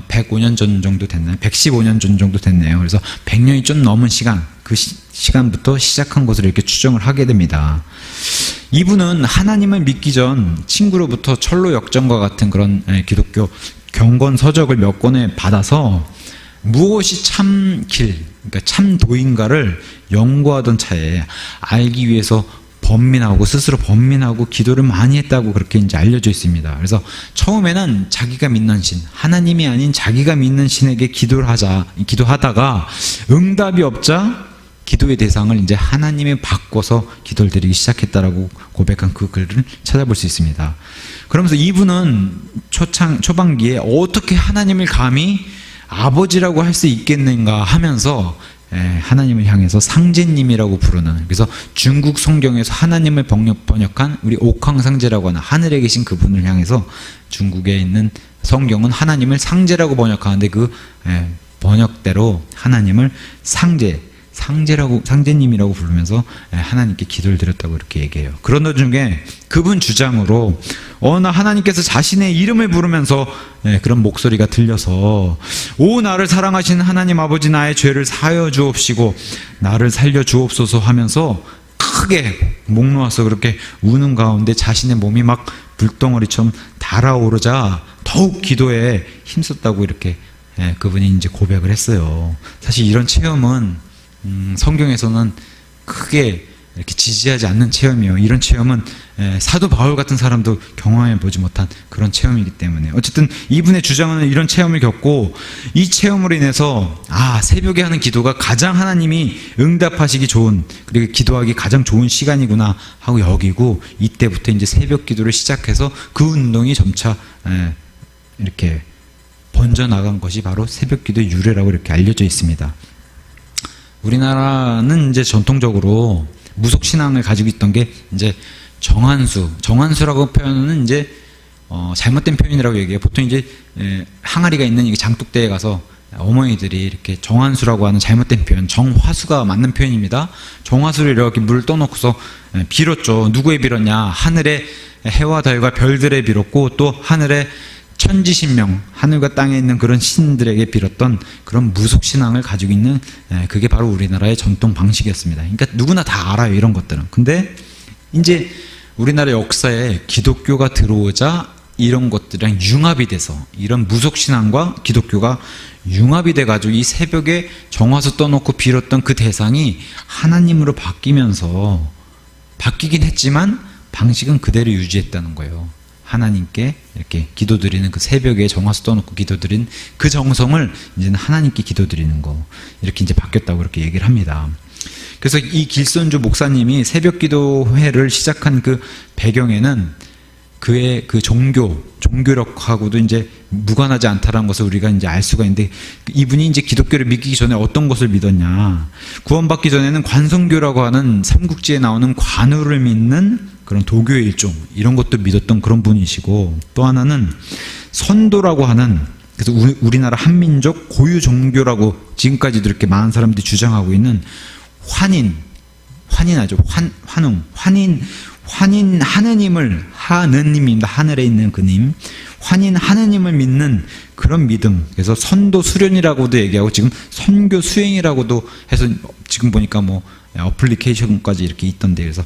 Speaker 1: 105년 전 정도 됐나요? 115년 전 정도 됐네요. 그래서 100년이 좀 넘은 시간, 그 시간부터 시작한 것으로 이렇게 추정을 하게 됩니다. 이분은 하나님을 믿기 전 친구로부터 철로 역정과 같은 그런 기독교 경건 서적을 몇 권을 받아서 무엇이 참 길, 그러니까 참 도인가를 연구하던 차에 알기 위해서 스스로 번민하고 기도를 많이 했다고 그렇게 이제 알려져 있습니다. 그래서 처음에는 자기가 믿는 신, 하나님이 아닌 자기가 믿는 신에게 기도하다가 응답이 없자 기도의 대상을 이제 하나님이 바꿔서 기도를 드리기 시작했다라고 고백한 그 글을 찾아볼 수 있습니다. 그러면서 이분은 초반기에 어떻게 하나님을 감히 아버지라고 할 수 있겠는가 하면서 하나님을 향해서 상제님이라고 부르는, 그래서 중국 성경에서 하나님을 번역한 우리 옥황상제라고 하는 하늘에 계신 그분을 향해서 중국에 있는 성경은 하나님을 상제라고 번역하는데 그 번역대로 하나님을 상제님이라고 부르면서 하나님께 기도를 드렸다고 이렇게 얘기해요. 그런 것 중에 그분 주장으로 어느 날 하나님께서 자신의 이름을 부르면서 그런 목소리가 들려서 오 나를 사랑하시는 하나님 아버지, 나의 죄를 사하여 주옵시고 나를 살려 주옵소서 하면서 크게 목 놓아서 그렇게 우는 가운데 자신의 몸이 막 불덩어리처럼 달아오르자 더욱 기도에 힘썼다고 이렇게 그분이 이제 고백을 했어요. 사실 이런 체험은 성경에서는 크게 이렇게 지지하지 않는 체험이에요. 이런 체험은 사도 바울 같은 사람도 경험해 보지 못한 그런 체험이기 때문에, 어쨌든 이분의 주장은 이런 체험을 겪고 이 체험으로 인해서 새벽에 하는 기도가 가장 하나님이 응답하시기 좋은, 그리고 기도하기 가장 좋은 시간이구나 하고 여기고, 이때부터 이제 새벽 기도를 시작해서 그 운동이 점차 이렇게 번져나간 것이 바로 새벽기도의 유래라고 이렇게 알려져 있습니다. 우리나라는 이제 전통적으로 무속신앙을 가지고 있던 게 이제 정한수라고 표현은 이제 잘못된 표현이라고 얘기해요. 보통 이제 항아리가 있는 이 장독대에 가서 어머니들이 이렇게 정한수라고 하는 잘못된 표현, 정화수가 맞는 표현입니다. 정화수를 이렇게 물을 떠놓고서 빌었죠. 누구에 빌었냐? 하늘의 해와 달과 별들에 빌었고, 또 하늘의 천지신명, 하늘과 땅에 있는 그런 신들에게 빌었던 그런 무속신앙을 가지고 있는, 그게 바로 우리나라의 전통 방식이었습니다. 그러니까 누구나 다 알아요, 이런 것들은. 근데 이제 우리나라 역사에 기독교가 들어오자 이런 것들이랑 융합이 돼서, 이런 무속신앙과 기독교가 융합이 돼가지고 이 새벽에 정화수 떠놓고 빌었던 그 대상이 하나님으로 바뀌긴 했지만 방식은 그대로 유지했다는 거예요. 하나님께 이렇게 기도드리는, 그 새벽에 정화수 떠놓고 기도드린 그 정성을 이제는 하나님께 기도드리는 거, 이렇게 이제 바뀌었다고 이렇게 얘기를 합니다. 그래서 이 길선주 목사님이 새벽기도회를 시작한 그 배경에는 그의 그 종교력하고도 이제 무관하지 않다라는 것을 우리가 이제 알 수가 있는데, 이분이 이제 기독교를 믿기 전에 어떤 것을 믿었냐? 구원받기 전에는 관성교라고 하는 삼국지에 나오는 관우를 믿는 그런 도교의 일종, 이런 것도 믿었던 그런 분이시고, 또 하나는 선도라고 하는, 그래서 우리나라 한민족 고유 종교라고 지금까지도 이렇게 많은 사람들이 주장하고 있는 환인 하느님을, 하느님입니다. 하늘에 있는 그님, 환인 하느님을 믿는 그런 믿음. 그래서 선도 수련이라고도 얘기하고, 지금 선교 수행이라고도 해서 지금 보니까 뭐 어플리케이션까지 이렇게 있던데, 그래서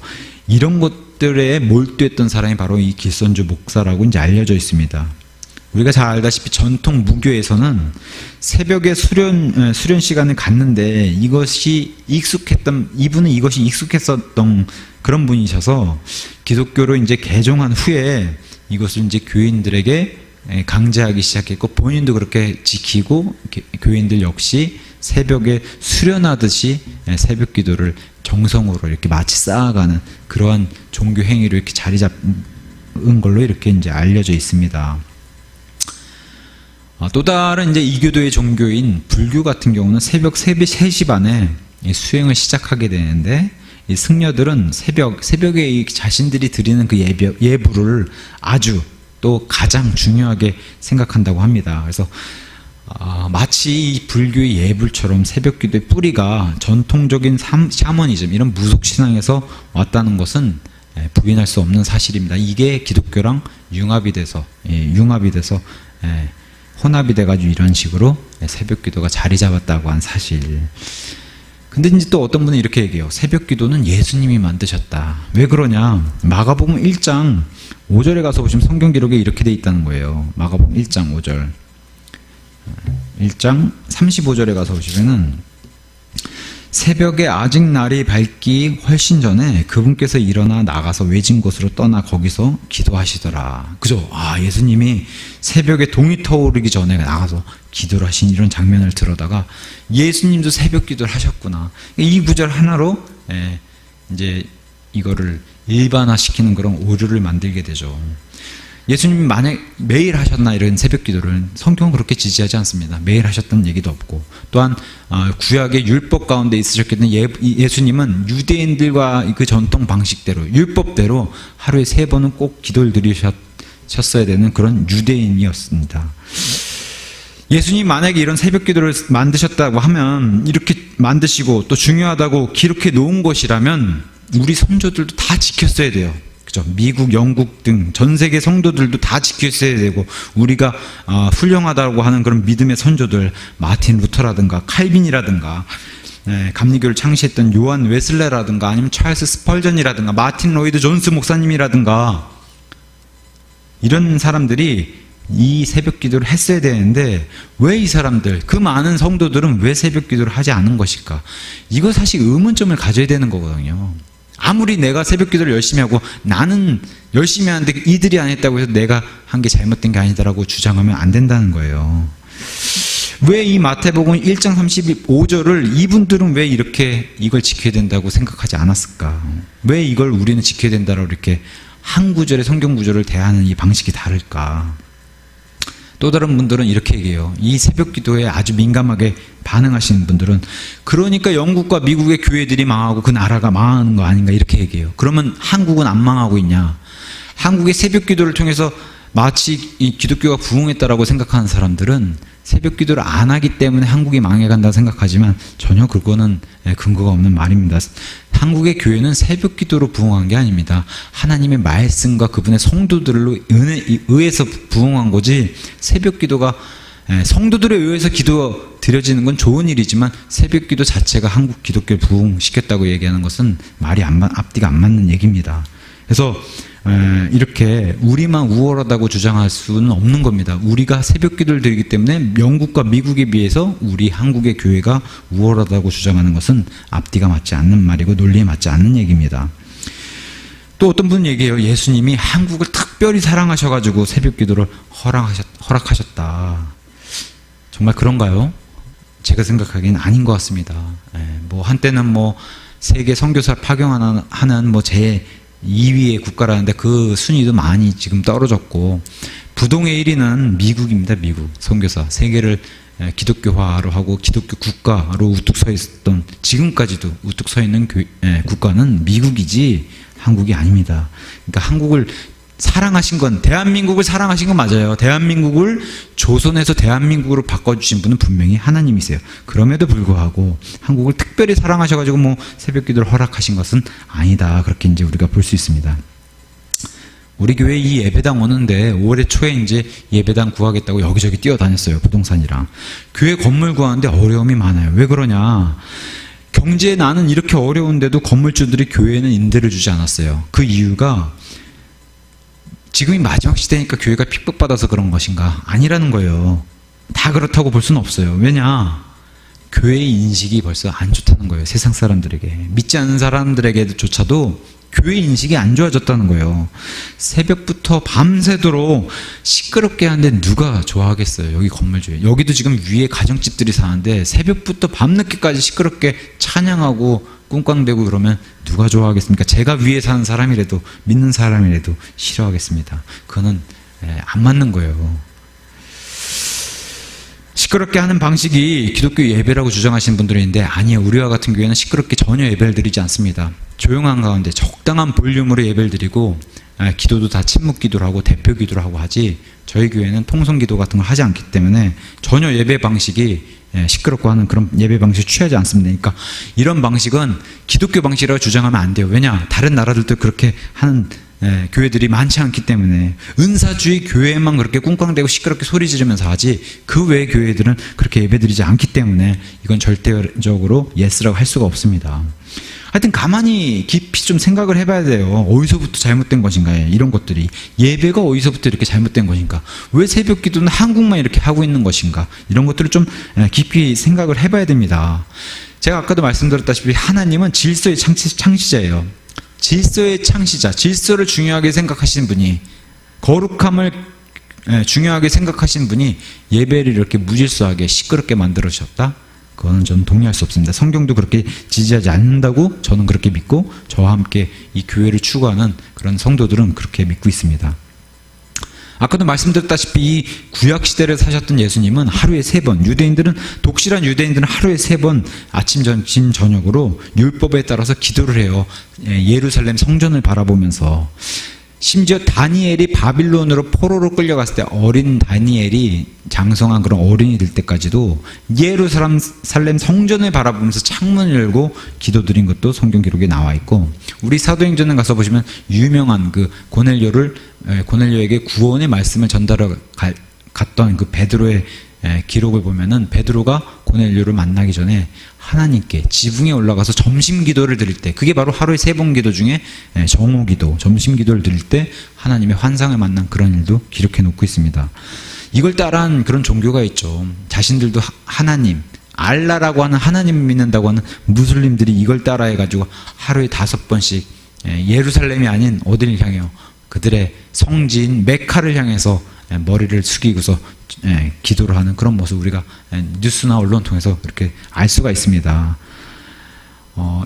Speaker 1: 이런 것들에 몰두했던 사람이 바로 이 길선주 목사라고 이제 알려져 있습니다. 우리가 잘 알다시피 전통 무교에서는 새벽에 수련 시간을 갖는데, 이분은 이것이 익숙했었던 그런 분이셔서 기독교로 이제 개종한 후에 이것을 이제 교인들에게 강제하기 시작했고, 본인도 그렇게 지키고, 교인들 역시 새벽에 수련하듯이 새벽 기도를 정성으로 이렇게 마치 쌓아가는 그러한 종교 행위로 이렇게 자리 잡은 걸로 이렇게 이제 알려져 있습니다. 또 다른 이제 이교도의 종교인 불교 같은 경우는 새벽 3시 반에 수행을 시작하게 되는데, 이 승려들은 새벽에 자신들이 드리는 그 예불을 아주 또 가장 중요하게 생각한다고 합니다. 그래서 마치 이 불교의 예불처럼 새벽 기도의 뿌리가 전통적인 샤머니즘, 이런 무속신앙에서 왔다는 것은 부인할 수 없는 사실입니다. 이게 기독교랑 융합이 돼서 혼합이 돼가지고 이런 식으로 새벽 기도가 자리 잡았다고 한 사실. 근데 이제 또 어떤 분은 이렇게 얘기해요. 새벽 기도는 예수님이 만드셨다. 왜 그러냐? 마가복음 1장 5절에 가서 보시면 성경 기록에 이렇게 돼 있다는 거예요. 마가복음 1장 5절. 1장 35절에 가서 보시면은, 새벽에 아직 날이 밝기 훨씬 전에 그분께서 일어나 나가서 외진 곳으로 떠나 거기서 기도하시더라. 그죠? 예수님이 새벽에 동이 터오르기 전에 나가서 기도를 하신 이런 장면을 들어다가 예수님도 새벽 기도를 하셨구나. 이 구절 하나로 이제 이거를 일반화시키는 그런 오류를 만들게 되죠. 예수님이 만약 매일 하셨나 이런 새벽 기도를 성경은 그렇게 지지하지 않습니다. 매일 하셨다는 얘기도 없고, 또한 구약의 율법 가운데 있으셨겠던 예수님은 유대인들과 그 전통 방식대로 율법대로 하루에 3번은 꼭 기도를 드리셨어야 되는 그런 유대인이었습니다. 예수님이 만약에 이런 새벽 기도를 만드셨다고 하면, 이렇게 만드시고 또 중요하다고 기록해 놓은 것이라면 우리 성도들도 다 지켰어야 돼요. 그죠? 미국, 영국 등 전 세계 성도들도 다 지켰어야 되고, 우리가 훌륭하다고 하는 그런 믿음의 선조들, 마틴 루터라든가 칼빈이라든가, 감리교를 창시했던 요한 웨슬레라든가, 아니면 찰스 스펄전이라든가, 마틴 로이드 존스 목사님이라든가, 이런 사람들이 이 새벽 기도를 했어야 되는데, 왜 이 사람들, 그 많은 성도들은 왜 새벽 기도를 하지 않은 것일까? 이거 사실 의문점을 가져야 되는 거거든요. 아무리 내가 새벽 기도를 열심히 하고, 나는 열심히 하는데 이들이 안 했다고 해서 내가 한 게 잘못된 게 아니다라고 주장하면 안 된다는 거예요. 왜 이 마태복음 1장 35절을 이분들은 왜 이렇게 이걸 지켜야 된다고 생각하지 않았을까? 왜 이걸 우리는 지켜야 된다라고 이렇게 한 구절의 성경 구절을 대하는 이 방식이 다를까? 또 다른 분들은 이렇게 얘기해요. 이 새벽 기도에 아주 민감하게 반응하시는 분들은 그러니까 영국과 미국의 교회들이 망하고 그 나라가 망하는 거 아닌가 이렇게 얘기해요. 그러면 한국은 안 망하고 있냐? 한국의 새벽 기도를 통해서 마치 이 기독교가 부흥했다라고 생각하는 사람들은 새벽 기도를 안 하기 때문에 한국이 망해간다 생각하지만 전혀 그거는 근거가 없는 말입니다. 한국의 교회는 새벽 기도로 부흥한 게 아닙니다. 하나님의 말씀과 그분의 성도들로 의해서 부흥한 거지, 새벽 기도가 성도들에 의해서 기도 드려지는 건 좋은 일이지만 새벽 기도 자체가 한국 기독교를 부흥시켰다고 얘기하는 것은 말이 앞뒤가 안 맞는 얘기입니다. 그래서 이렇게 우리만 우월하다고 주장할 수는 없는 겁니다. 우리가 새벽 기도를 드리기 때문에 영국과 미국에 비해서 우리 한국의 교회가 우월하다고 주장하는 것은 앞뒤가 맞지 않는 말이고 논리에 맞지 않는 얘기입니다. 또 어떤 분은 얘기해요. 예수님이 한국을 특별히 사랑하셔가지고 새벽 기도를 허락하셨다. 정말 그런가요? 제가 생각하기엔 아닌 것 같습니다. 뭐 한때는 뭐 세계 선교사를 파견하는 뭐 제 2위의 국가라는데 그 순위도 많이 지금 떨어졌고, 부동의 1위는 미국입니다. 미국 선교사. 세계를 기독교화로 하고 기독교 국가로 우뚝 서 있었던, 지금까지도 우뚝 서 있는 국가는 미국이지 한국이 아닙니다. 그러니까 한국을 사랑하신 건, 대한민국을 사랑하신 건 맞아요. 대한민국을 조선에서 대한민국으로 바꿔주신 분은 분명히 하나님이세요. 그럼에도 불구하고 한국을 특별히 사랑하셔가지고 뭐 새벽 기도를 허락하신 것은 아니다. 그렇게 이제 우리가 볼 수 있습니다. 우리 교회 이 예배당 오는데 올해 초에 이제 예배당 구하겠다고 여기저기 뛰어다녔어요. 부동산이랑. 교회 건물 구하는데 어려움이 많아요. 왜 그러냐? 경제에 나는 이렇게 어려운데도 건물주들이 교회에는 임대를 주지 않았어요. 그 이유가 지금이 마지막 시대니까 교회가 핍박받아서 그런 것인가? 아니라는 거예요. 다 그렇다고 볼 수는 없어요. 왜냐? 교회의 인식이 벌써 안 좋다는 거예요. 세상 사람들에게. 믿지 않는 사람들에게조차도 교회 인식이 안 좋아졌다는 거예요. 새벽부터 밤새도록 시끄럽게 하는데 누가 좋아하겠어요? 여기 건물주에. 여기도 지금 위에 가정집들이 사는데 새벽부터 밤늦게까지 시끄럽게 찬양하고 꿍꽝대고 그러면 누가 좋아하겠습니까? 제가 위에 사는 사람이라도, 믿는 사람이라도 싫어하겠습니다. 그거는 안 맞는 거예요. 시끄럽게 하는 방식이 기독교 예배라고 주장하시는 분들이 있는데, 아니에요. 우리와 같은 교회는 시끄럽게 전혀 예배를 드리지 않습니다. 조용한 가운데 적당한 볼륨으로 예배를 드리고, 기도도 다 침묵 기도를 하고 대표 기도를 하고 하지, 저희 교회는 통성 기도 같은 걸 하지 않기 때문에 전혀 예배 방식이 시끄럽고 하는 그런 예배 방식을 취하지 않습니다. 그러니까 이런 방식은 기독교 방식이라고 주장하면 안 돼요. 왜냐? 다른 나라들도 그렇게 하는 교회들이 많지 않기 때문에. 은사주의 교회만 그렇게 꿍꽝대고 시끄럽게 소리 지르면서 하지, 그 외의 교회들은 그렇게 예배드리지 않기 때문에 이건 절대적으로 예스라고 할 수가 없습니다. 하여튼 가만히 깊이 좀 생각을 해봐야 돼요. 어디서부터 잘못된 것인가, 이런 것들이. 예배가 어디서부터 이렇게 잘못된 것인가, 왜 새벽 기도는 한국만 이렇게 하고 있는 것인가, 이런 것들을 좀 깊이 생각을 해봐야 됩니다. 제가 아까도 말씀드렸다시피 하나님은 질서의 창시자예요. 질서의 창시자, 질서를 중요하게 생각하시는 분이, 거룩함을 중요하게 생각하시는 분이 예배를 이렇게 무질서하게 시끄럽게 만들어주셨다? 그거는 저는 동의할 수 없습니다. 성경도 그렇게 지지하지 않는다고 저는 그렇게 믿고, 저와 함께 이 교회를 추구하는 그런 성도들은 그렇게 믿고 있습니다. 아까도 말씀드렸다시피 이 구약시대를 사셨던 예수님은 하루에 3번, 독실한 유대인들은 하루에 3번 아침, 점심, 저녁으로 율법에 따라서 기도를 해요. 예루살렘 성전을 바라보면서. 심지어 다니엘이 바빌론으로 포로로 끌려갔을 때, 어린 다니엘이 장성한 그런 어린이 될 때까지도 예루살렘 성전을 바라보면서 창문을 열고 기도드린 것도 성경 기록에 나와 있고, 우리 사도행전에 가서 보시면 유명한 그 고넬료에게 구원의 말씀을 전달하러 갔던 그 베드로의 기록을 보면은, 베드로가 고넬료를 만나기 전에 하나님께 지붕에 올라가서 점심 기도를 드릴 때, 그게 바로 하루에 3번 기도 중에 정오 기도, 점심 기도를 드릴 때 하나님의 환상을 만난 그런 일도 기록해 놓고 있습니다. 이걸 따라한 그런 종교가 있죠. 자신들도 하나님, 알라라고 하는 하나님을 믿는다고 하는 무슬림들이 이걸 따라해가지고 하루에 5번씩 예루살렘이 아닌 어디를 향해요? 그들의 성지인 메카를 향해서 머리를 숙이고서 기도를 하는 그런 모습, 우리가 뉴스나 언론 통해서 이렇게 알 수가 있습니다.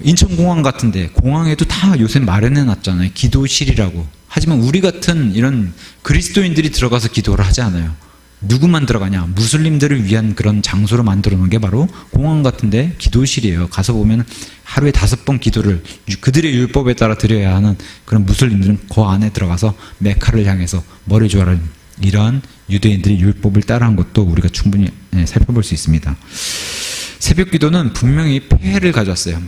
Speaker 1: 인천공항 같은데, 공항에도 다 요새 마련해 놨잖아요. 기도실이라고. 하지만 우리 같은 이런 그리스도인들이 들어가서 기도를 하지 않아요. 누구만 들어가냐? 무슬림들을 위한 그런 장소로 만들어 놓은 게 바로 공원 같은데 기도실이에요. 가서 보면 하루에 5번 기도를 그들의 율법에 따라 드려야 하는 그런 무슬림들은 그 안에 들어가서 메카를 향해서 머리 조아를 이러한 유대인들의 율법을 따라한 것도 우리가 충분히 살펴볼 수 있습니다. 새벽 기도는 분명히 폐해를 가져왔어요.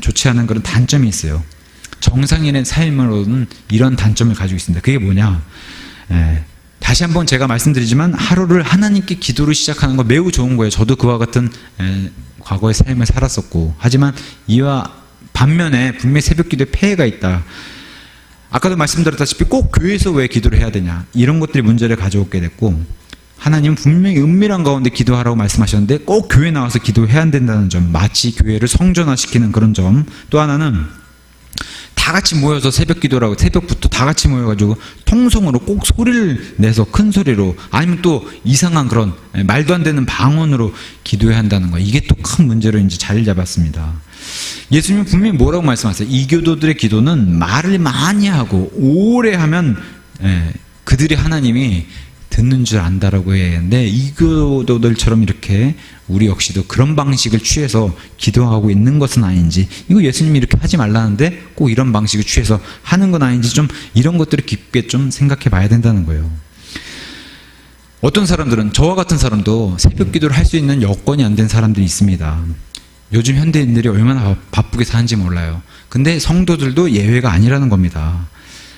Speaker 1: 좋지 않은 그런 단점이 있어요. 정상인의 삶으로는 이런 단점을 가지고 있습니다. 그게 뭐냐? 다시 한번 제가 말씀드리지만 하루를 하나님께 기도로 시작하는 거 매우 좋은 거예요. 저도 그와 같은 과거의 삶을 살았었고, 하지만 이와 반면에 분명히 새벽 기도에 폐해가 있다. 아까도 말씀드렸다시피 꼭 교회에서 왜 기도를 해야 되냐, 이런 것들이 문제를 가져오게 됐고, 하나님은 분명히 은밀한 가운데 기도하라고 말씀하셨는데 꼭 교회 나와서 기도해야 된다는 점, 마치 교회를 성전화시키는 그런 점. 또 하나는 다 같이 모여서 새벽 기도라고, 새벽부터 다 같이 모여가지고 통성으로 꼭 소리를 내서 큰 소리로, 아니면 또 이상한 그런 말도 안 되는 방언으로 기도해야 한다는 거예요. 이게 또 큰 문제로 이제 자리를 잡았습니다. 예수님은 분명히 뭐라고 말씀하세요? 이교도들의 기도는 말을 많이 하고 오래 하면 그들이 하나님이 듣는 줄 안다라고 했는데, 이교도들처럼 이렇게 우리 역시도 그런 방식을 취해서 기도하고 있는 것은 아닌지, 이거 예수님이 이렇게 하지 말라는데 꼭 이런 방식을 취해서 하는 건 아닌지, 좀 이런 것들을 깊게 좀 생각해 봐야 된다는 거예요. 어떤 사람들은, 저와 같은 사람도 새벽 기도를 할 수 있는 여건이 안 된 사람들이 있습니다. 요즘 현대인들이 얼마나 바쁘게 사는지 몰라요. 근데 성도들도 예외가 아니라는 겁니다.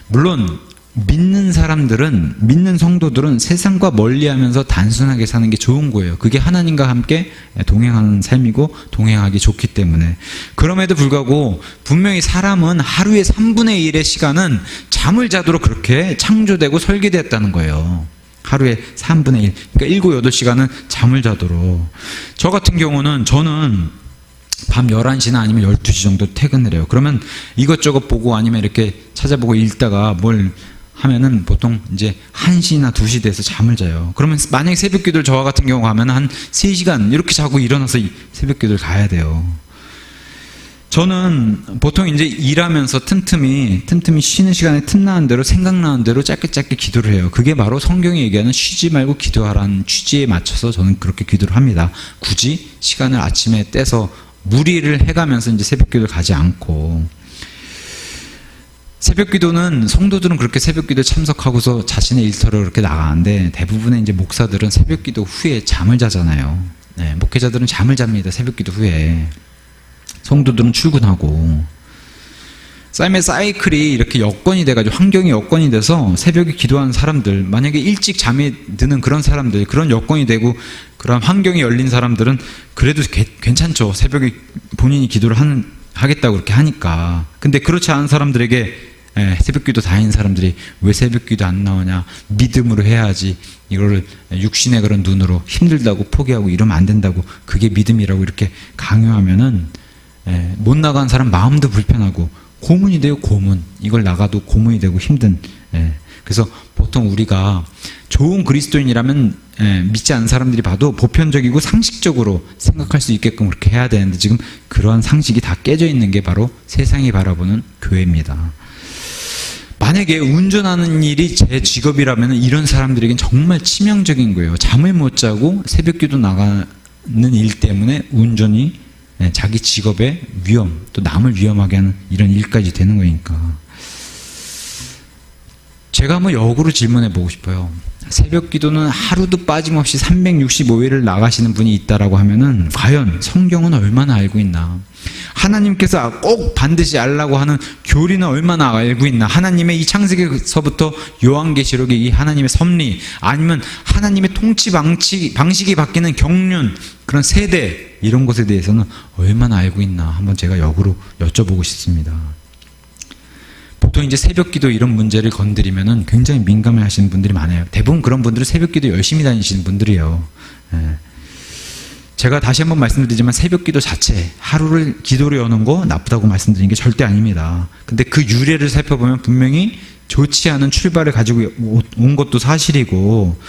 Speaker 1: 물론 믿는 사람들은, 믿는 성도들은 세상과 멀리하면서 단순하게 사는 게 좋은 거예요. 그게 하나님과 함께 동행하는 삶이고 동행하기 좋기 때문에. 그럼에도 불구하고 분명히 사람은 하루의 3분의 1의 시간은 잠을 자도록 그렇게 창조되고 설계되었다는 거예요. 하루에 3분의 1, 그러니까 7, 8시간은 잠을 자도록. 저 같은 경우는, 저는 밤 11시나 아니면 12시 정도 퇴근을 해요. 그러면 이것저것 보고 아니면 이렇게 찾아보고 읽다가 뭘 하면은 보통 이제 1시나 2시 돼서 잠을 자요. 그러면 만약에 새벽 기도를 저와 같은 경우 가면 한 3시간 이렇게 자고 일어나서 새벽 기도를 가야 돼요. 저는 보통 이제 일하면서 틈틈이 쉬는 시간에 틈나는 대로, 생각나는 대로 짧게 기도를 해요. 그게 바로 성경이 얘기하는 쉬지 말고 기도하라는 취지에 맞춰서 저는 그렇게 기도를 합니다. 굳이 시간을 아침에 떼서 무리를 해가면서 이제 새벽 기도를 가지 않고. 새벽 기도는, 성도들은 그렇게 새벽 기도에 참석하고서 자신의 일터로 그렇게 나가는데, 대부분의 이제 목사들은 새벽 기도 후에 잠을 자잖아요. 목회자들은 잠을 잡니다. 새벽 기도 후에. 성도들은 출근하고. 삶의 사이클이 이렇게 여건이 돼가지고, 환경이 여건이 돼서 새벽에 기도하는 사람들, 만약에 일찍 잠이 드는 그런 사람들, 그런 여건이 되고 그런 환경이 열린 사람들은 그래도 괜찮죠. 새벽에 본인이 기도를 하겠다고 그렇게 하니까. 근데 그렇지 않은 사람들에게 새벽 기도 다니는 사람들이 왜 새벽 기도 안 나오냐, 믿음으로 해야지, 이거를 육신의 그런 눈으로 힘들다고 포기하고 이러면 안 된다고, 그게 믿음이라고 이렇게 강요하면은 못 나간 사람 마음도 불편하고 고문이 돼요. 고문. 이걸 나가도 고문이 되고 힘든. 그래서 보통 우리가 좋은 그리스도인이라면 믿지 않는 사람들이 봐도 보편적이고 상식적으로 생각할 수 있게끔 그렇게 해야 되는데, 지금 그러한 상식이 다 깨져 있는 게 바로 세상이 바라보는 교회입니다. 만약에 운전하는 일이 제 직업이라면 이런 사람들에겐 정말 치명적인 거예요. 잠을 못 자고 새벽 기도 나가는 일 때문에 운전이 자기 직업의 위험, 또 남을 위험하게 하는 이런 일까지 되는 거니까. 제가 한번 역으로 질문해 보고 싶어요. 새벽 기도는 하루도 빠짐없이 365일을 나가시는 분이 있다라고 하면은 과연 성경은 얼마나 알고 있나? 하나님께서 꼭 반드시 알라고 하는 교리는 얼마나 알고 있나? 하나님의 이 창세기서부터 요한계시록의 이 하나님의 섭리, 아니면 하나님의 통치 방식이 바뀌는 경륜, 그런 세대, 이런 것에 대해서는 얼마나 알고 있나? 한번 제가 역으로 여쭤보고 싶습니다. 보통 이제 새벽 기도 이런 문제를 건드리면은 굉장히 민감해 하시는 분들이 많아요. 대부분 그런 분들은 새벽 기도 열심히 다니시는 분들이에요. 제가 다시 한번 말씀드리지만 새벽 기도 자체, 하루를 기도로 여는 거 나쁘다고 말씀드린 게 절대 아닙니다. 근데 그 유래를 살펴보면 분명히 좋지 않은 출발을 가지고 온 것도 사실이고,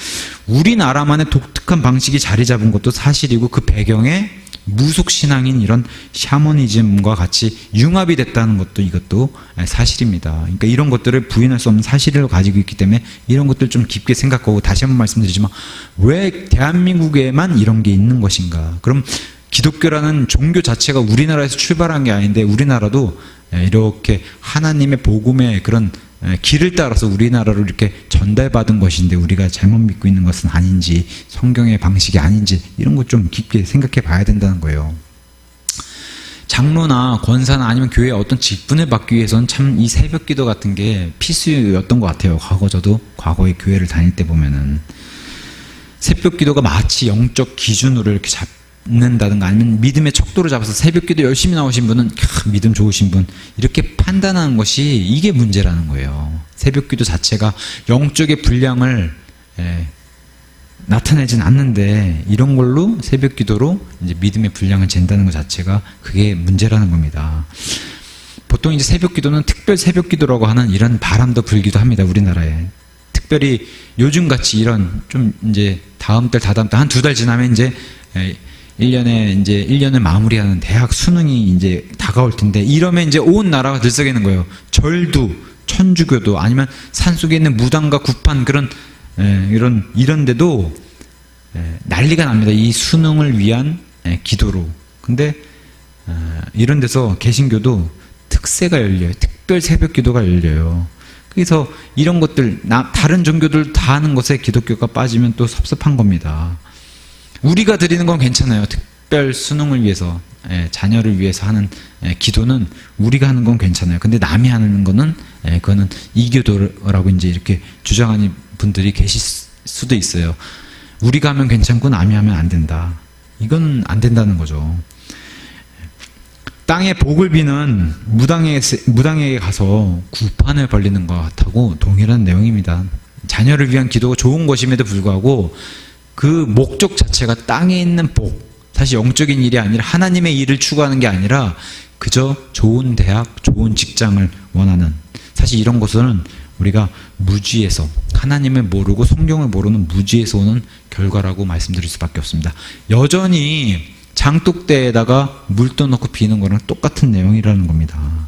Speaker 1: 우리나라만의 독특한 방식이 자리 잡은 것도 사실이고, 그 배경에 무속신앙인 이런 샤머니즘과 같이 융합이 됐다는 것도 이것도 사실입니다. 그러니까 이런 것들을 부인할 수 없는 사실을 가지고 있기 때문에 이런 것들 좀 깊게 생각하고, 다시 한번 말씀드리지만 왜 대한민국에만 이런 게 있는 것인가? 그럼 기독교라는 종교 자체가 우리나라에서 출발한 게 아닌데 우리나라도 이렇게 하나님의 복음의 그런 길을 따라서 우리나라로 이렇게 전달받은 것인데 우리가 잘못 믿고 있는 것은 아닌지, 성경의 방식이 아닌지, 이런 것 좀 깊게 생각해 봐야 된다는 거예요. 장로나 권사나 아니면 교회에 어떤 직분을 받기 위해서는 참 이 새벽기도 같은 게 필수였던 것 같아요. 저도 과거에 교회를 다닐 때 보면은 새벽기도가 마치 영적 기준으로 이렇게 잡는다든가 아니면 믿음의 척도를 잡아서 새벽기도 열심히 나오신 분은 믿음 좋으신 분, 이렇게 판단하는 것이 이게 문제라는 거예요. 새벽기도 자체가 영적의 분량을 나타내진 않는데 이런 걸로 새벽기도로 이제 믿음의 분량을 잰다는 것 자체가 그게 문제라는 겁니다. 보통 이제 새벽기도는 특별 새벽기도라고 하는 이런 바람도 불기도 합니다. 우리나라에. 특별히 요즘같이 이런 좀 이제 다음 달, 다다음 달, 한 2달 지나면 이제 1년을 마무리하는 대학 수능이 이제 다가올 텐데, 이러면 이제 온 나라가 들썩이는 거예요. 절도, 천주교도, 아니면 산속에 있는 무당과 구판 그런 이런 데도 난리가 납니다. 이 수능을 위한 기도로. 근데 이런 데서 개신교도 특세가 열려요. 특별 새벽 기도가 열려요. 그래서 이런 것들, 다른 종교들 다 하는 것에 기독교가 빠지면 또 섭섭한 겁니다. 우리가 드리는 건 괜찮아요. 특별 수능을 위해서, 자녀를 위해서 하는 기도는 우리가 하는 건 괜찮아요. 근데 남이 하는 거는 그거는 이교도라고 이제 이렇게 주장하는 분들이 계실 수도 있어요. 우리가 하면 괜찮고 남이 하면 안 된다. 이건 안 된다는 거죠. 땅의 복을 비는 무당에게 가서 구판을 벌리는 것 같다고 동일한 내용입니다. 자녀를 위한 기도가 좋은 것임에도 불구하고 그 목적 자체가 땅에 있는 복, 사실 영적인 일이 아니라 하나님의 일을 추구하는 게 아니라 그저 좋은 대학, 좋은 직장을 원하는, 사실 이런 것은 우리가 무지에서, 하나님을 모르고 성경을 모르는 무지에서 오는 결과라고 말씀드릴 수밖에 없습니다. 여전히 장독대에다가 물 떠넣고 비는 거랑 똑같은 내용이라는 겁니다.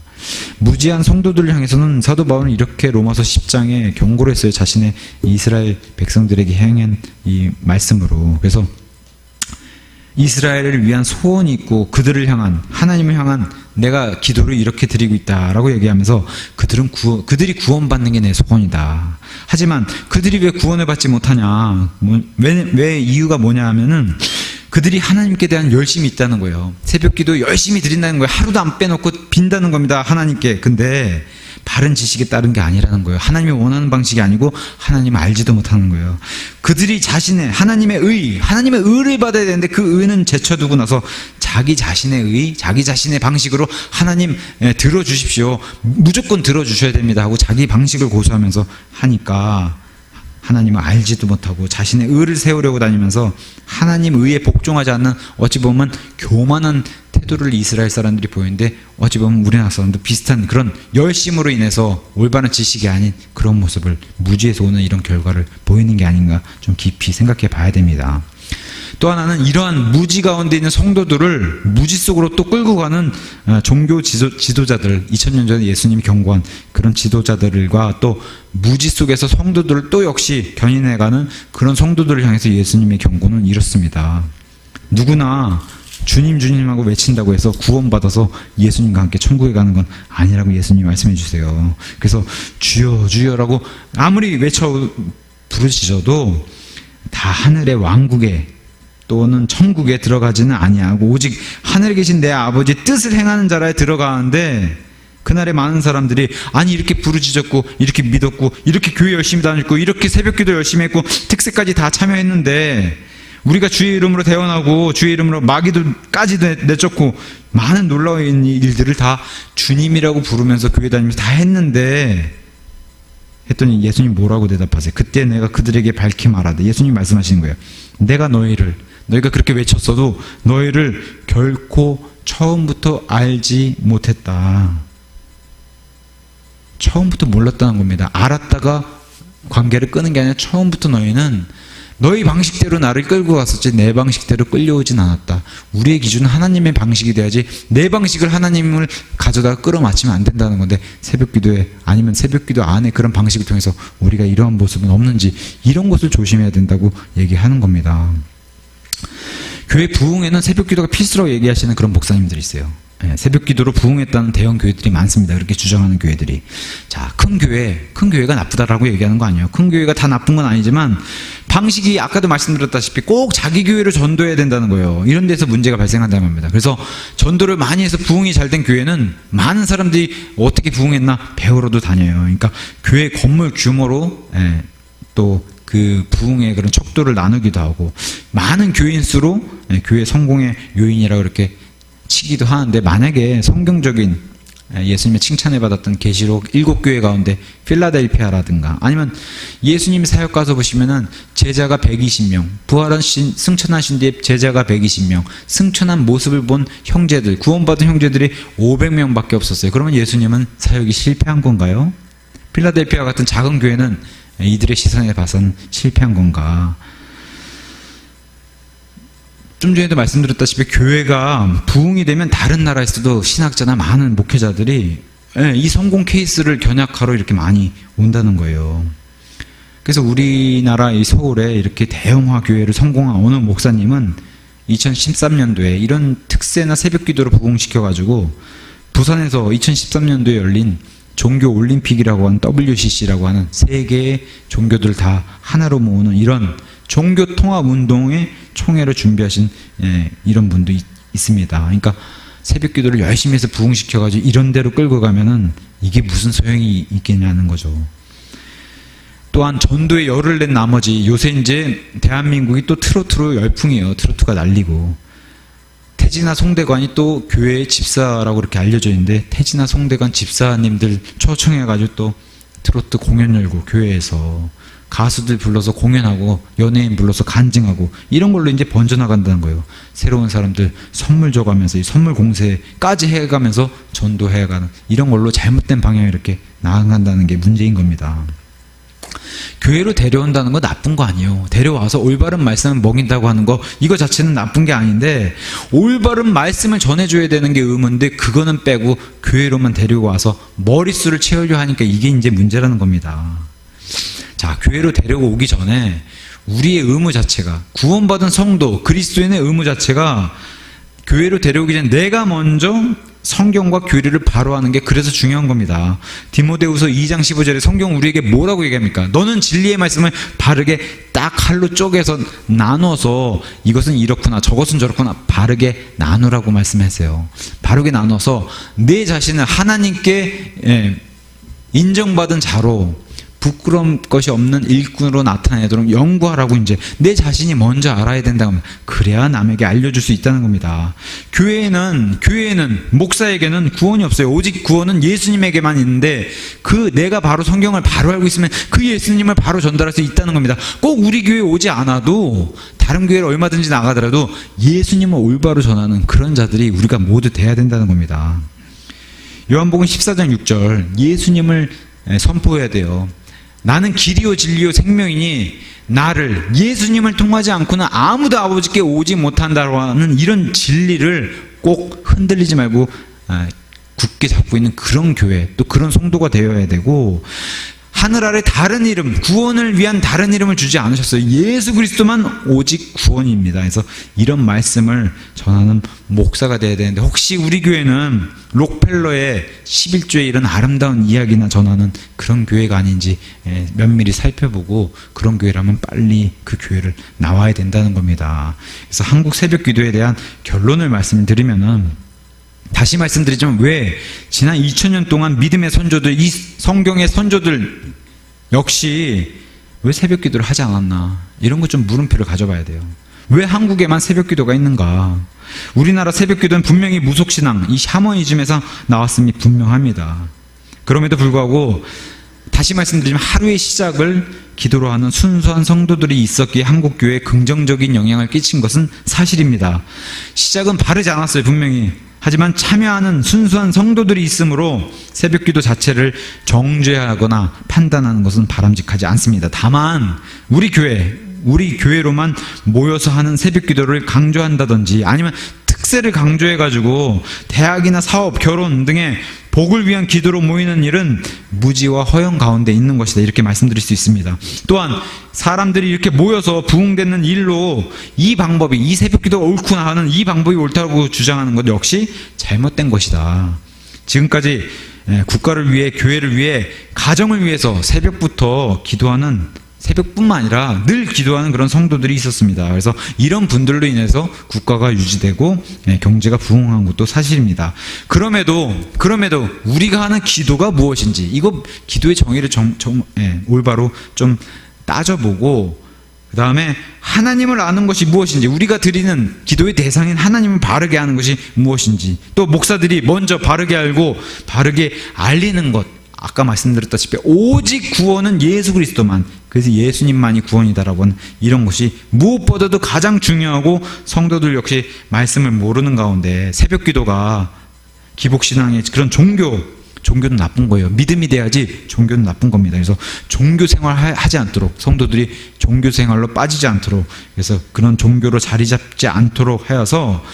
Speaker 1: 무지한 성도들을 향해서는 사도 바울은 이렇게 로마서 10장에 경고를 했어요. 자신의 이스라엘 백성들에게 향한 이 말씀으로. 그래서 이스라엘을 위한 소원이 있고 그들을 향한, 하나님을 향한 내가 기도를 이렇게 드리고 있다라고 얘기하면서 그들이 구원받는 게 내 소원이다. 하지만 그들이 왜 구원을 받지 못하냐, 왜 이유가 뭐냐 하면은 그들이 하나님께 대한 열심이 있다는 거예요. 새벽기도 열심히 드린다는 거예요. 하루도 안 빼놓고 빈다는 겁니다, 하나님께. 근데 바른 지식에 따른 게 아니라는 거예요. 하나님이 원하는 방식이 아니고 하나님을 알지도 못하는 거예요. 그들이 하나님의 의를 받아야 되는데 그 의는 제쳐두고 나서 자기 자신의 의, 자기 자신의 방식으로 하나님 들어주십시오, 무조건 들어주셔야 됩니다 하고 자기 방식을 고수하면서 하니까 하나님을 알지도 못하고 자신의 의를 세우려고 다니면서 하나님 의에 복종하지 않는, 어찌 보면 교만한 태도를 이스라엘 사람들이 보이는데 어찌 보면 우리나라 사람도 비슷한 그런 열심으로 인해서 올바른 지식이 아닌 그런 모습을, 무지에서 오는 이런 결과를 보이는 게 아닌가 좀 깊이 생각해 봐야 됩니다. 또 하나는 이러한 무지 가운데 있는 성도들을 무지 속으로 또 끌고 가는 종교 지도자들, 2000년 전에 예수님이 경고한 그런 지도자들과 또 무지 속에서 성도들을 또 역시 견인해가는 그런 성도들을 향해서 예수님의 경고는 이렇습니다. 누구나 주님 주님하고 외친다고 해서 구원받아서 예수님과 함께 천국에 가는 건 아니라고 예수님이 말씀해 주세요. 그래서 주여 주여라고 아무리 외쳐 부르짖어도 다 하늘의 왕국에 또는 천국에 들어가지는 아니하고 오직 하늘에 계신 내 아버지 뜻을 행하는 자라에 들어가는데, 그날에 많은 사람들이 아니 이렇게 부르짖었고 이렇게 믿었고 이렇게 교회 열심히 다녔고 이렇게 새벽기도 열심히 했고 특세까지 다 참여했는데 우리가 주의 이름으로 대언하고 주의 이름으로 마귀도까지도 내쫓고 많은 놀라운 일들을 다 주님이라고 부르면서 교회 다니면서 다 했는데, 했더니 예수님 뭐라고 대답하세요? 그때 내가 그들에게 밝히 말하되, 예수님 말씀하시는 거예요. 내가 너희가 그렇게 외쳤어도 너희를 결코 처음부터 알지 못했다. 처음부터 몰랐다는 겁니다. 알았다가 관계를 끄는 게 아니라 처음부터 너희는 너희 방식대로 나를 끌고 갔었지 내 방식대로 끌려오진 않았다. 우리의 기준은 하나님의 방식이 돼야지 내 방식을 하나님을 가져다가 끌어맞추면 안 된다는 건데, 새벽기도에 아니면 새벽기도 안에 그런 방식을 통해서 우리가 이러한 모습은 없는지 이런 것을 조심해야 된다고 얘기하는 겁니다. 교회 부흥에는 새벽기도가 필수라고 얘기하시는 그런 목사님들이 있어요. 새벽기도로 부흥했다는 대형 교회들이 많습니다. 그렇게 주장하는 교회들이. 자, 큰 교회가 나쁘다라고 얘기하는 거 아니에요. 큰 교회가 다 나쁜 건 아니지만 방식이 아까도 말씀드렸다시피 꼭 자기 교회를 전도해야 된다는 거예요. 이런 데서 문제가 발생한다는 겁니다. 그래서 전도를 많이 해서 부흥이 잘 된 교회는 많은 사람들이 어떻게 부흥했나 배우러도 다녀요. 그러니까 교회 건물 규모로 또 그 부흥의 그런 척도를 나누기도 하고, 많은 교인 수로 교회 성공의 요인이라고 이렇게 치기도 하는데, 만약에 성경적인 예수님의 칭찬을 받았던 계시록 7교회 가운데 필라델피아라든가, 아니면 예수님 사역 가서 보시면은 제자가 120명, 부활하신 승천하신 뒤에 제자가 120명, 승천한 모습을 본 형제들, 구원받은 형제들이 500명밖에 없었어요. 그러면 예수님은 사역이 실패한 건가요? 필라델피아 같은 작은 교회는 이들의 시선에 봐서는 실패한 건가? 좀 전에도 말씀드렸다시피 교회가 부흥이 되면 다른 나라에서도 신학자나 많은 목회자들이 이 성공 케이스를 견약하러 이렇게 많이 온다는 거예요. 그래서 우리나라 이 서울에 이렇게 대형화 교회를 성공한 어느 목사님은 2013년도에 이런 특세나 새벽기도를 부흥시켜가지고 부산에서 2013년도에 열린 종교 올림픽이라고 하는 WCC라고 하는 세계의 종교들 다 하나로 모으는 이런 종교 통합 운동의 총회를 준비하신 이런 분도 있습니다. 그러니까 새벽 기도를 열심히 해서 부흥시켜가지고 이런 데로 끌고 가면은 이게 무슨 소용이 있겠냐는 거죠. 또한 전도에 열을 낸 나머지, 요새 이제 대한민국이 또 트로트로 열풍이에요. 트로트가 날리고. 태진아 송대관이 또 교회의 집사라고 이렇게 알려져 있는데, 태진아 송대관 집사님들 초청해가지고 또 트로트 공연 열고 교회에서 가수들 불러서 공연하고 연예인 불러서 간증하고 이런 걸로 이제 번져나간다는 거예요. 새로운 사람들 선물 줘가면서 이 선물 공세까지 해가면서 전도해가는 이런 걸로 잘못된 방향에 이렇게 나아간다는 게 문제인 겁니다. 교회로 데려온다는 거 나쁜 거 아니에요. 데려와서 올바른 말씀을 먹인다고 하는 거, 이거 자체는 나쁜 게 아닌데, 올바른 말씀을 전해줘야 되는 게 의무인데 그거는 빼고 교회로만 데리고 와서 머릿수를 채우려 하니까 이게 이제 문제라는 겁니다. 자, 교회로 데려오기 전에 우리의 의무 자체가, 구원받은 성도 그리스도인의 의무 자체가 교회로 데려오기 전에 내가 먼저 성경과 교리를 바로 하는 게 그래서 중요한 겁니다. 디모데후서 2장 15절에 성경 우리에게 뭐라고 얘기합니까? 너는 진리의 말씀을 바르게 딱 칼로 쪼개서 나눠서 이것은 이렇구나 저것은 저렇구나 바르게 나누라고 말씀하세요. 바르게 나눠서 내 자신을 하나님께 인정받은 자로, 부끄러운 것이 없는 일꾼으로 나타내도록 연구하라고 이제 내 자신이 먼저 알아야 된다고 합니다. 그래야 남에게 알려줄 수 있다는 겁니다. 교회에는 목사에게는 구원이 없어요. 오직 구원은 예수님에게만 있는데, 그 내가 바로 성경을 바로 알고 있으면 그 예수님을 바로 전달할 수 있다는 겁니다. 꼭 우리 교회에 오지 않아도 다른 교회를 얼마든지 나가더라도 예수님을 올바로 전하는 그런 자들이 우리가 모두 돼야 된다는 겁니다. 요한복음 14장 6절 예수님을 선포해야 돼요. 나는 길이요 진리요 생명이니 나를, 예수님을 통하지 않고는 아무도 아버지께 오지 못한다고 하는 이런 진리를 꼭 흔들리지 말고 굳게 잡고 있는 그런 교회, 또 그런 성도가 되어야 되고, 하늘 아래 다른 이름, 구원을 위한 다른 이름을 주지 않으셨어요. 예수 그리스도만 오직 구원입니다. 그래서 이런 말씀을 전하는 목사가 되어야 되는데, 혹시 우리 교회는 록펠러의 11조의 이런 아름다운 이야기나 전하는 그런 교회가 아닌지 면밀히 살펴보고, 그런 교회라면 빨리 그 교회를 나와야 된다는 겁니다. 그래서 한국 새벽 기도에 대한 결론을 말씀드리면은, 다시 말씀드리지만 왜 지난 2000년 동안 믿음의 선조들, 이 성경의 선조들 역시 왜 새벽 기도를 하지 않았나, 이런 것 좀 물음표를 가져봐야 돼요. 왜 한국에만 새벽 기도가 있는가? 우리나라 새벽 기도는 분명히 무속신앙, 이 샤머니즘에서 나왔음이 분명합니다. 그럼에도 불구하고 다시 말씀드리면 하루의 시작을 기도로 하는 순수한 성도들이 있었기에 한국 교회에 긍정적인 영향을 끼친 것은 사실입니다. 시작은 바르지 않았어요, 분명히. 하지만 참여하는 순수한 성도들이 있으므로 새벽 기도 자체를 정죄하거나 판단하는 것은 바람직하지 않습니다. 다만 우리 교회, 우리 교회로만 모여서 하는 새벽 기도를 강조한다든지 아니면 특세를 강조해가지고 대학이나 사업, 결혼 등의 복을 위한 기도로 모이는 일은 무지와 허영 가운데 있는 것이다. 이렇게 말씀드릴 수 있습니다. 또한 사람들이 이렇게 모여서 부흥되는 일로 이 방법이, 이 새벽 기도가 옳구나 하는 이 방법이 옳다고 주장하는 것 역시 잘못된 것이다. 지금까지 국가를 위해, 교회를 위해, 가정을 위해서 새벽부터 기도하는, 새벽뿐만 아니라 늘 기도하는 그런 성도들이 있었습니다. 그래서 이런 분들로 인해서 국가가 유지되고 경제가 부흥한 것도 사실입니다. 그럼에도 우리가 하는 기도가 무엇인지, 이거 기도의 정의를 올바로 좀 따져보고, 그 다음에 하나님을 아는 것이 무엇인지, 우리가 드리는 기도의 대상인 하나님을 바르게 아는 것이 무엇인지, 또 목사들이 먼저 바르게 알고 바르게 알리는 것, 아까 말씀드렸다시피 오직 구원은 예수 그리스도만, 그래서 예수님만이 구원이다라고 하는 이런 것이 무엇보다도 가장 중요하고, 성도들 역시 말씀을 모르는 가운데 새벽 기도가 기복신앙의 그런 종교는 나쁜 거예요. 믿음이 돼야지 종교는 나쁜 겁니다. 그래서 종교 생활 하지 않도록, 성도들이 종교 생활로 빠지지 않도록, 그래서 그런 종교로 자리 잡지 않도록 하여서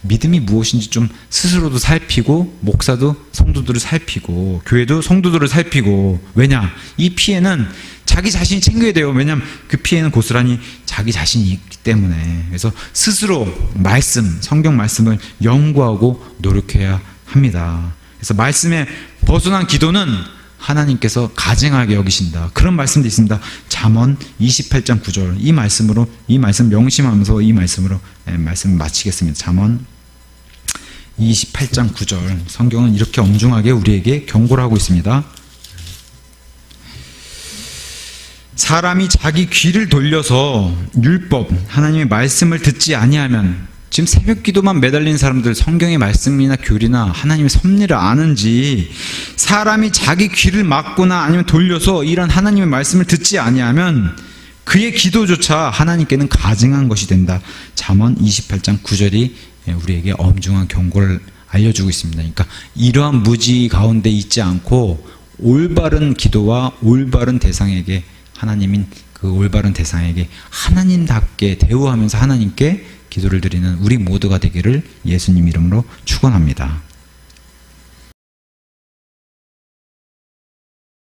Speaker 1: 믿음이 무엇인지 좀 스스로도 살피고, 목사도 성도들을 살피고, 교회도 성도들을 살피고. 왜냐? 이 피해는 자기 자신이 챙겨야 돼요. 왜냐하면 그 피해는 고스란히 자기 자신이 있기 때문에. 그래서 스스로 성경 말씀을 연구하고 노력해야 합니다. 그래서 말씀에 벗어난 기도는 하나님께서 가증하게 여기신다. 그런 말씀도 있습니다. 잠언 28장 9절. 이 말씀 명심하면서 이 말씀으로 말씀을 마치겠습니다. 잠언 28장 9절. 성경은 이렇게 엄중하게 우리에게 경고를 하고 있습니다. 사람이 자기 귀를 돌려서 율법, 하나님의 말씀을 듣지 아니하면, 지금 새벽 기도만 매달린 사람들, 성경의 말씀이나 교리나 하나님의 섭리를 아는지, 사람이 자기 귀를 막거나 아니면 돌려서 이런 하나님의 말씀을 듣지 아니하면 그의 기도조차 하나님께는 가증한 것이 된다. 잠언 28장 9절이 우리에게 엄중한 경고를 알려주고 있습니다. 그러니까 이러한 무지 가운데 있지 않고 올바른 기도와 올바른 대상에게, 하나님인 그 올바른 대상에게 하나님답게 대우하면서 하나님께 기도를 드리는 우리 모두가 되기를 예수님 이름으로 축원합니다.